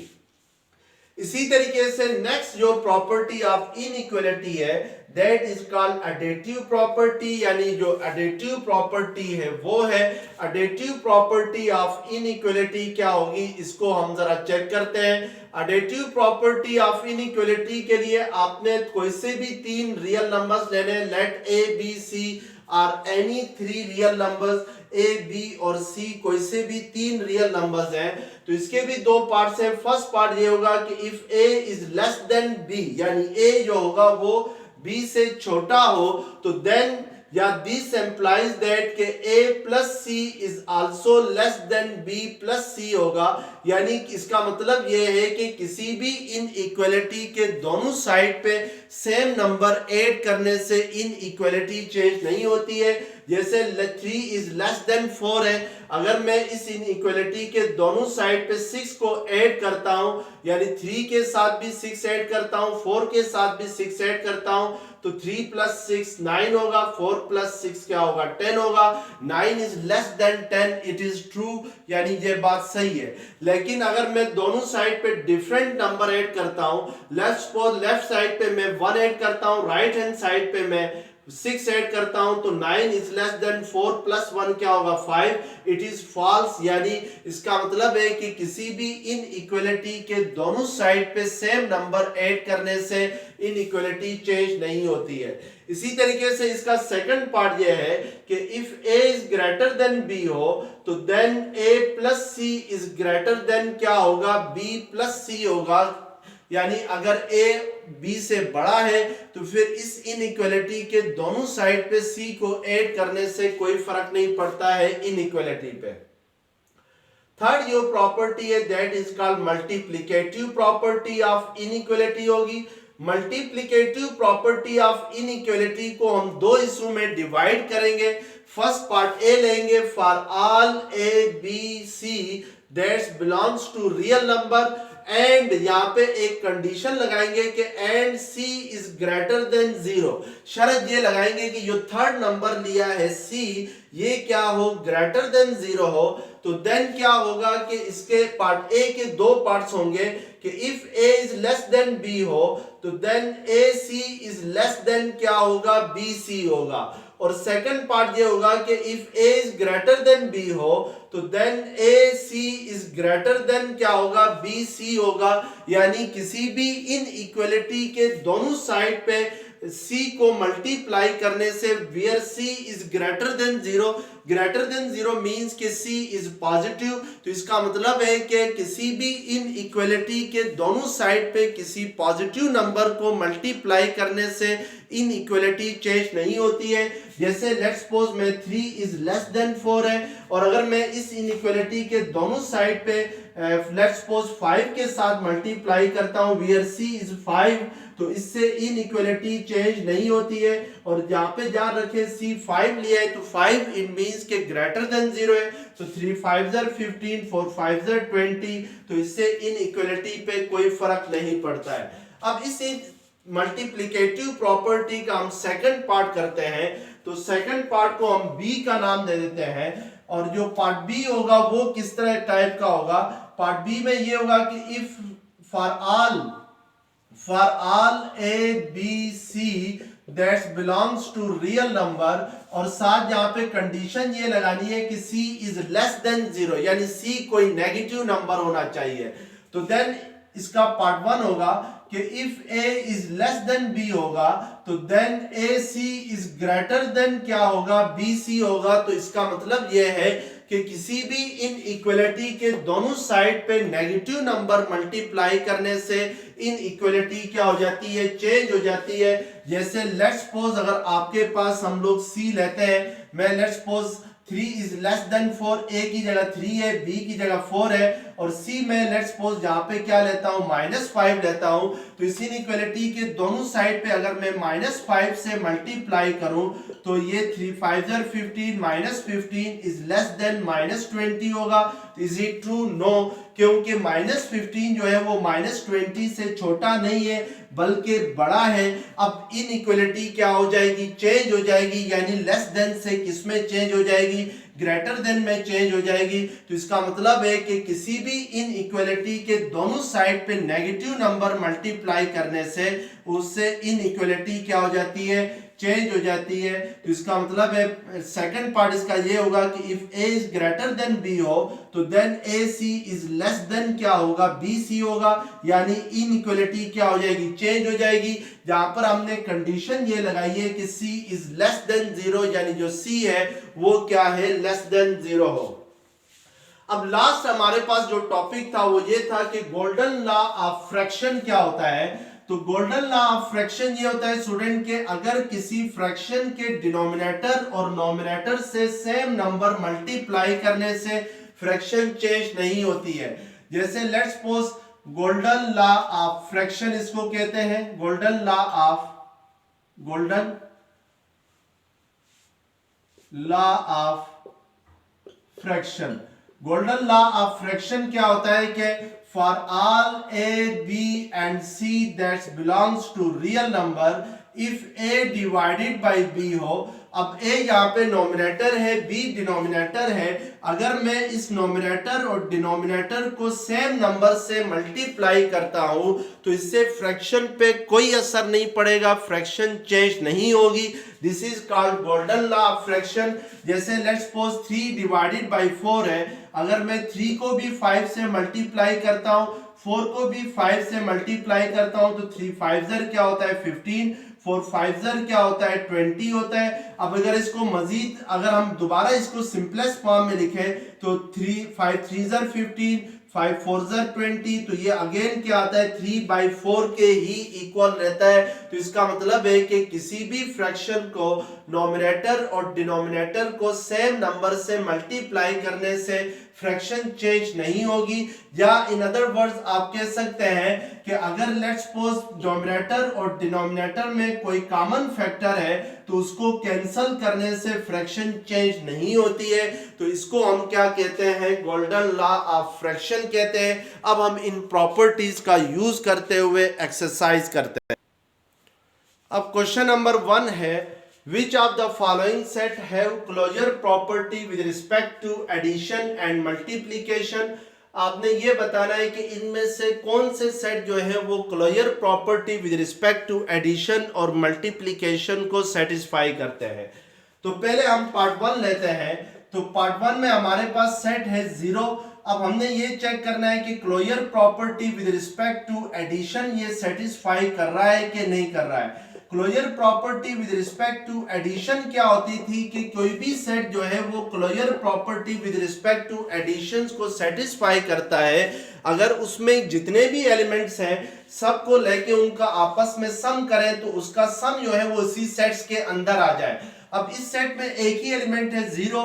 Speaker 1: इसी तरीके से नेक्स्ट जो प्रॉपर्टी ऑफ इनइक्वालिटी है that is called additive property, यानी जो एडिटिव प्रॉपर्टी है वो है एडिटिव प्रॉपर्टी ऑफ इनइक्वालिटी क्या होगी, इसको हम जरा चेक करते हैं। एडिटिव प्रॉपर्टी ऑफ इनइक्वालिटी के लिए आपने कोई से भी 3 रियल नंबर्स लेने। Let A B C are any 3 real numbers, A B और सी कोई से भी 3 रियल नंबर्स हैं। तो इसके भी 2 पार्ट्स हैं। फर्स्ट पार्ट ये होगा कि if a is less than b, यानी ए जो होगा वो बी से छोटा हो, तो देन या दिस एम्प्लाइज दैट के a plus C is also less than b plus C होगा। यानी इसका मतलब यह है कि किसी भी इनइक्वालिटी के दोनों साइड पे सेम नंबर ऐड करने से इनइक्वालिटी चेंज नहीं होती है। जैसे 3 इज लेस देन 4 है, अगर मैं इस इनइक्वालिटी के दोनों साइड पे 6 को ऐड करता हूं, यानी 3 के साथ भी 6 ऐड करता हूं, 4 के साथ भी 6 ऐड करता हूं, तो 3 प्लस 6 9 होगा, 4 प्लस 6 क्या होगा 10 होगा। 9 is less then 10, it is true, यानी ये बात सही है। लेकिन अगर मैं दोनों साइड पे डिफरेंट नंबर ऐड करता हूं, लेफ्ट साइड पे मैं 1 ऐड करता हूं, राइट हैंड साइड पे मैं 6 ऐड करता हूं, तो 9 इज लेस देन 4 प्लस 1 क्या होगा 5, इट इज फॉल्स। यानी इसका मतलब है कि किसी भी इनइक्वालिटी के दोनों साइड पे सेम नंबर ऐड करने से इनइक्वालिटी चेंज नहीं होती है। इसी तरीके से इसका सेकंड पार्ट ये है कि if a is greater than b हो तो then a plus c is greater than क्या होगा b प्लस c होगा। यानी अगर a b से बड़ा है तो फिर इस इनइक्वालिटी के दोनों साइड पे c को ऐड करने से कोई फर्क नहीं पड़ता है इनइक्वालिटी पे। थर्ड जो प्रॉपर्टी है that is called multiplicative property of inequality होगी। मल्टीप्लिकेटिव प्रॉपर्टी ऑफ इनइक्वालिटी को हम दो हिस्सों में डिवाइड करेंगे। फर्स्ट पार्ट ए लेंगे, for all A B c that's belongs to real number, and यहां पे एक कंडीशन लगाएंगे कि and c is greater than 0। शर्त ये लगाएंगे कि जो थर्ड नंबर लिया है c ये क्या हो ग्रेटर देन 0 हो, तो देन क्या होगा कि इसके पार्ट ए के दो पार्ट्स होंगे कि if a is less than b हो तो then ac is less than क्या होगा bc होगा। और सेकंड पार्ट ये होगा कि if a is greater than b हो तो then ac is greater than क्या होगा bc होगा। यानी किसी भी इनइक्वालिटी के दोनों साइड पे c को मल्टीप्लाई करने से where c is greater than 0, greater than 0 means कि c इज पॉजिटिव, तो इसका मतलब है कि किसी भी इनइक्वालिटी के दोनों साइड पे किसी पॉजिटिव नंबर को मल्टीप्लाई करने से इनइक्वालिटी चेंज नहीं होती है। जैसे लेट्स सपोज में 3 इज लेस देन 4 है और अगर मैं इस इनइक्वालिटी के दोनों साइड पे लेट्स सपोज 5 के साथ मल्टीप्लाई करता हूं वेयर c इज 5, तो इससे इनइक्वालिटी चेंज नहीं होती है। और जहां पे ध्यान रखें c 5 लिया है तो 5 इट मींस के ग्रेटर देन 0 है, तो 3 5 are 15, 4 5 are 20, तो इससे इनइक्वालिटी पे कोई फर्क नहीं पड़ता है। अब इस मल्टीप्लिकेटिव प्रॉपर्टी का हम सेकंड पार्ट करते हैं, तो सेकंड पार्ट को हम b का नाम दे देते हैं। और जो पार्ट b होगा वो किस तरह टाइप का होगा, पार्ट b में ये होगा कि if for all a b c that's belongs to real number, और साथ यहाँ पे कंडीशन ये लगानी है कि c इज लेस देन 0, यानी c कोई नेगेटिव नंबर होना चाहिए। तो देन इसका पार्ट 1 होगा कि if a is less than b होगा तो then ac is greater than क्या होगा bc होगा। तो इसका मतलब यह है कि किसी भी इनइक्वालिटी के दोनों साइड पे नेगेटिव नंबर मल्टीप्लाई करने से इनइक्वालिटी क्या हो जाती है चेंज हो जाती है। जैसे लेट्स सपोज अगर आपके पास हम लोग c लेते हैं, मैं let's suppose 3 is less then 4, a की जगह 3 है, b की जगह 4 है, और c में लेट्स सपोज जहां पे क्या लेता हूं -5 लेता हूं, तो इस इनइक्वालिटी के दोनों साइड पे अगर मैं -5 से मल्टीप्लाई करूं तो ये 3 5 are 15 -15 इज लेस देन -20 होगा। Is it true? नो, क्योंकि -15 जो है वो -20 से छोटा नहीं है बल्कि बड़ा है। अब इनइक्वालिटी क्या हो जाएगी चेंज हो जाएगी, यानी लेस देन से किसमें चेंज हो जाएगी ग्रेटर देन में चेंज हो जाएगी। तो इसका मतलब है कि किसी भी इनइक्वालिटी के दोनों साइड पे नेगेटिव नंबर मल्टीप्लाई करने से उससे इनइक्वालिटी क्या हो जाती है चेंज हो जाती है। तो इसका मतलब है सेकंड पार्ट इसका ये होगा कि if a is greater than b हो तो then ac is less than क्या होगा bc होगा, यानी इनइक्वालिटी क्या हो जाएगी चेंज हो जाएगी। जहां पर हमने कंडीशन ये लगाई है कि c इज लेस देन 0, यानी जो c है वो क्या है लेस देन 0 हो। अब लास्ट हमारे पास जो टॉपिक था वो ये था कि गोल्डन लॉ ऑफ फ्रैक्शन क्या होता है। तो गोल्डन लॉ ऑफ फ्रैक्शन ये होता है स्टूडेंट के अगर किसी फ्रैक्शन के डिनोमिनेटर और नोमिनेटर से सेम नंबर मल्टीप्लाई करने से फ्रैक्शन चेंज नहीं होती है। जैसे let's suppose golden law of fraction इसको कहते हैं, golden law of fraction. Golden law of fraction क्या होता है कि for all A b and c that's belongs to real number if a divided by b हो। अब ए यहाँ पे नोमिनेटर है, बी डिनोमिनेटर है। अगर मैं इस नोमिनेटर और डिनोमिनेटर को सेम नंबर से मल्टीप्लाई करता हूं तो इससे फ्रैक्शन पे कोई असर नहीं पड़ेगा, फ्रैक्शन चेंज नहीं होगी। This is called golden law of fraction. जैसे लेट्स सपोज 3 डिवाइडेड बाय 4 है, अगर मैं 3 को भी 5 से मल्टीप्लाई करता हूं, 4 को भी 5 से मल्टीप्लाई करता हूं तो 3 5 ज़र क्या होता है 15, 4 5 ज़र क्या होता है 20 होता है। अब अगर इसको मजीद अगर हम दोबारा इसको सिंपलेस्ट फॉर्म में लिखें तो 3 5 3 ज़र 15, 5 4 ज़र 20, तो ये अगेन क्या आता है 3/4 के ही इक्वल रहता है। तो इसका मतलब है कि किसी भी फ्रैक्शन को नोमिनेटर और डिनोमिनेटर को सेम नंबर से मल्टीप्लाई करने से फ्रैक्शन चेंज नहीं होगी। या इन अदर वर्ड्स आप कह सकते हैं कि अगर लेट्स सपोज नोमिनेटर और डिनोमिनेटर में कोई कॉमन फैक्टर है तो उसको कैंसिल करने से फ्रैक्शन चेंज नहीं होती है। तो इसको हम क्या कहते हैं, गोल्डन लॉ ऑफ फ्रैक्शन कहते हैं। अब हम इन प्रॉपर्टीज का यूज करते हुए एक्सरसाइज करते हैं। अब क्वेश्चन नंबर 1 है, which of the following set have closure property with respect to addition and multiplication। आपने ये बताना है कि इनमें से कौन से सेट जो है वो closure property with respect to addition और मल्टीप्लिकेशन को सेटिस्फाई करते हैं। तो पहले हम पार्ट 1 लेते हैं। तो पार्ट 1 में हमारे पास सेट है 0। अब हमने ये चेक करना है कि closure property with respect to addition ये सेटिस्फाई कर रहा है कि नहीं कर रहा है। Closure property with respect to addition क्या होती थी कि कोई भी सेट जो है वो closure property with respect to additions को सेटिस्फाई करता है अगर उसमें जितने भी एलिमेंट्स हैं सबको लेके उनका आपस में सम करें तो उसका सम जो है वो उसी सेट्स के अंदर आ जाए। अब इस सेट में एक ही एलिमेंट है 0,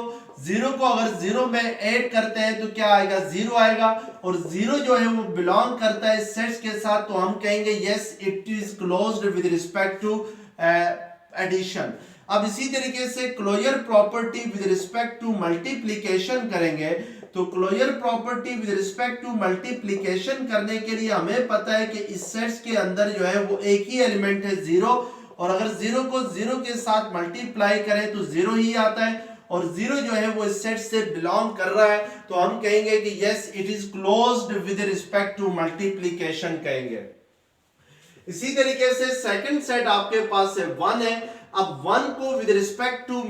Speaker 1: 0 को अगर 0 में ऐड करते हैं तो क्या आएगा 0 आएगा, और 0 जो है वो बिलोंग करता है सेट्स के साथ, तो हम कहेंगे yes it is closed with respect to addition. अब इसी तरीके से closure property with respect to multiplication करेंगे। तो closure property with respect to multiplication करने के लिए हमें पता है कि इस सेट्स के अंदर जो है वो एक ही एलिमेंट है 0, और अगर 0 को 0 के साथ मल्टीप्लाई करें तो 0 ही आता है, और 0 जो है वो इस सेट से बिलोंग कर रहा है, तो हम कहेंगे कि yes it is closed with respect to multiplication कहेंगे। इसी तरीके से सेकंड सेट आपके पास है 1 है। अब 1 को with respect to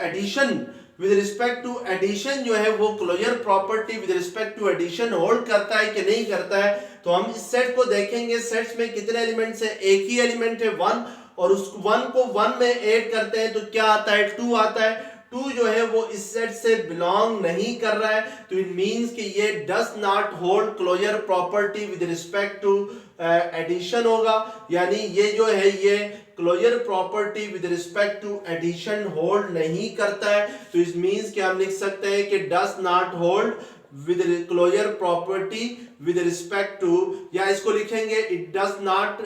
Speaker 1: addition with respect to addition जो है वो closure property with respect to addition hold करता है कि नहीं करता है। तो हम इस सेट को देखेंगे, सेट्स में कितने एलिमेंट्स है, एक ही एलिमेंट है 1, और उस 1 को 1 में ऐड करते हैं तो क्या आता है 2 आता है। 2 जो है वो इस सेट से बिलोंग नहीं कर रहा है, तो इट मींस कि ये does not hold closure property with respect to addition होगा, यानी ये जो है ये closure property with respect to addition hold नहीं करता है। तो इट मींस कि हम लिख सकते हैं कि does not hold with closure property with respect to, या इसको लिखेंगे it does not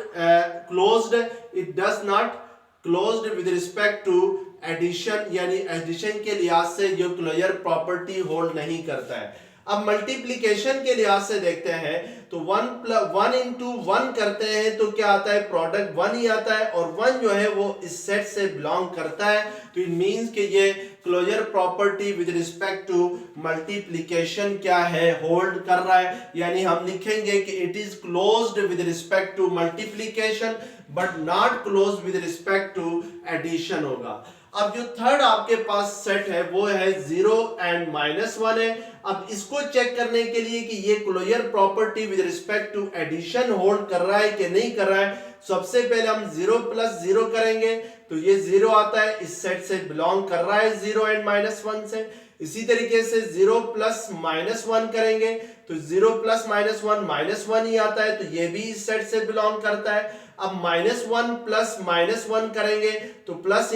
Speaker 1: closed, it does not closed with respect to addition, यानी एडिशन के लिहाज से जो क्लोजर प्रॉपर्टी होल्ड नहीं करता है। अब मल्टीप्लिकेशन के लिहाज से देखते हैं तो 1 into 1 करते हैं तो क्या आता है, प्रोडक्ट 1 ही आता है, और 1 जो है वो इस सेट से बिलोंग करता है। तो इट मींस कि ये closure property with respect to multiplication क्या है, होल्ड कर रहा है, यानी हम लिखेंगे कि it is closed with respect to multiplication but not closed with respect to addition होगा। अब जो थर्ड आपके पास सेट है वो है 0 and -1 है। अब इसको चेक करने के लिए कि ये closure property with respect to addition hold कर रहा है कि नहीं कर रहा है, सबसे पहले हम 0 + 0 करेंगे तो ये 0 आता है, इस सेट से बिलोंग कर रहा है 0 and -1 से। इसी तरीके से 0 + -1 करेंगे तो 0 + -1 ही आता है, तो ये भी इस सेट से बिलोंग करता है। अब -1 + -1 करेंगे तो प्लस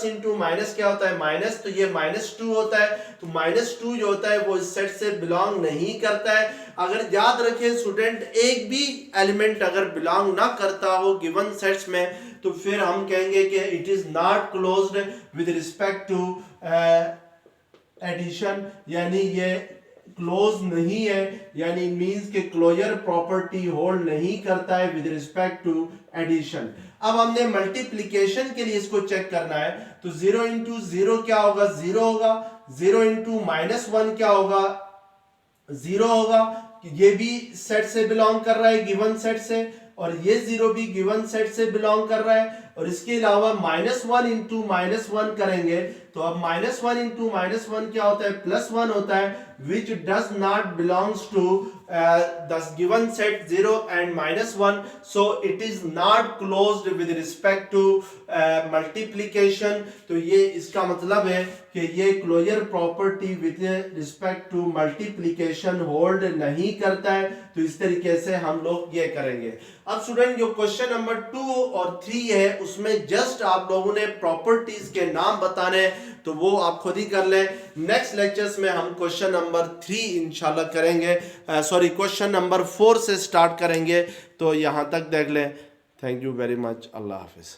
Speaker 1: इंटू माइनस क्या होता है माइनस, तो ये -2 होता है, तो -2 जो होता है वो इस सेट से बिलोंग नहीं करता है। अगर याद रखें स्टूडेंट, एक भी एलिमेंट अगर बिलोंग ना करता हो गिवन सेट्स में, तो फिर हम कहेंगे कि it is not closed with respect to addition, यानी ये क्लोज नहीं है, यानी मींस के क्लोजर प्रॉपर्टी होल्ड नहीं करता है विद रिस्पेक्ट टू एडिशन। अब हमने मल्टीप्लिकेशन के लिए इसको चेक करना है, तो 0 इंटू 0 क्या होगा, 0 होगा। 0 इंटू -1 क्या होगा, 0 होगा। ये भी सेट से बिलोंग कर रहा है, गिवन सेट से, और ये 0 भी गिवन सेट से बिलोंग कर रहा है। और इसके अलावा -1 इंटू -1 करेंगे, तो अब -1 इंटू -1 क्या होता है, +1 होता है, which does not belongs to the given set 0 and -1, so it is not closed with respect to multiplication. तो ये इसका मतलब है कि ये closure property with respect to multiplication hold नहीं करता है। तो इस तरीके से हम लोग ये करेंगे। अब स्टूडेंट, जो क्वेश्चन नंबर 2 और 3 है, उसमें जस्ट आप लोगों ने प्रॉपर्टीज के नाम बताने हैं, तो वो आप खुद ही कर लें। नेक्स्ट लेक्चर्स में हम क्वेश्चन नंबर 3 इंशाल्लाह करेंगे, सॉरी क्वेश्चन नंबर 4 से स्टार्ट करेंगे। तो यहाँ तक देख लें। Thank you very much. Allah Hafiz.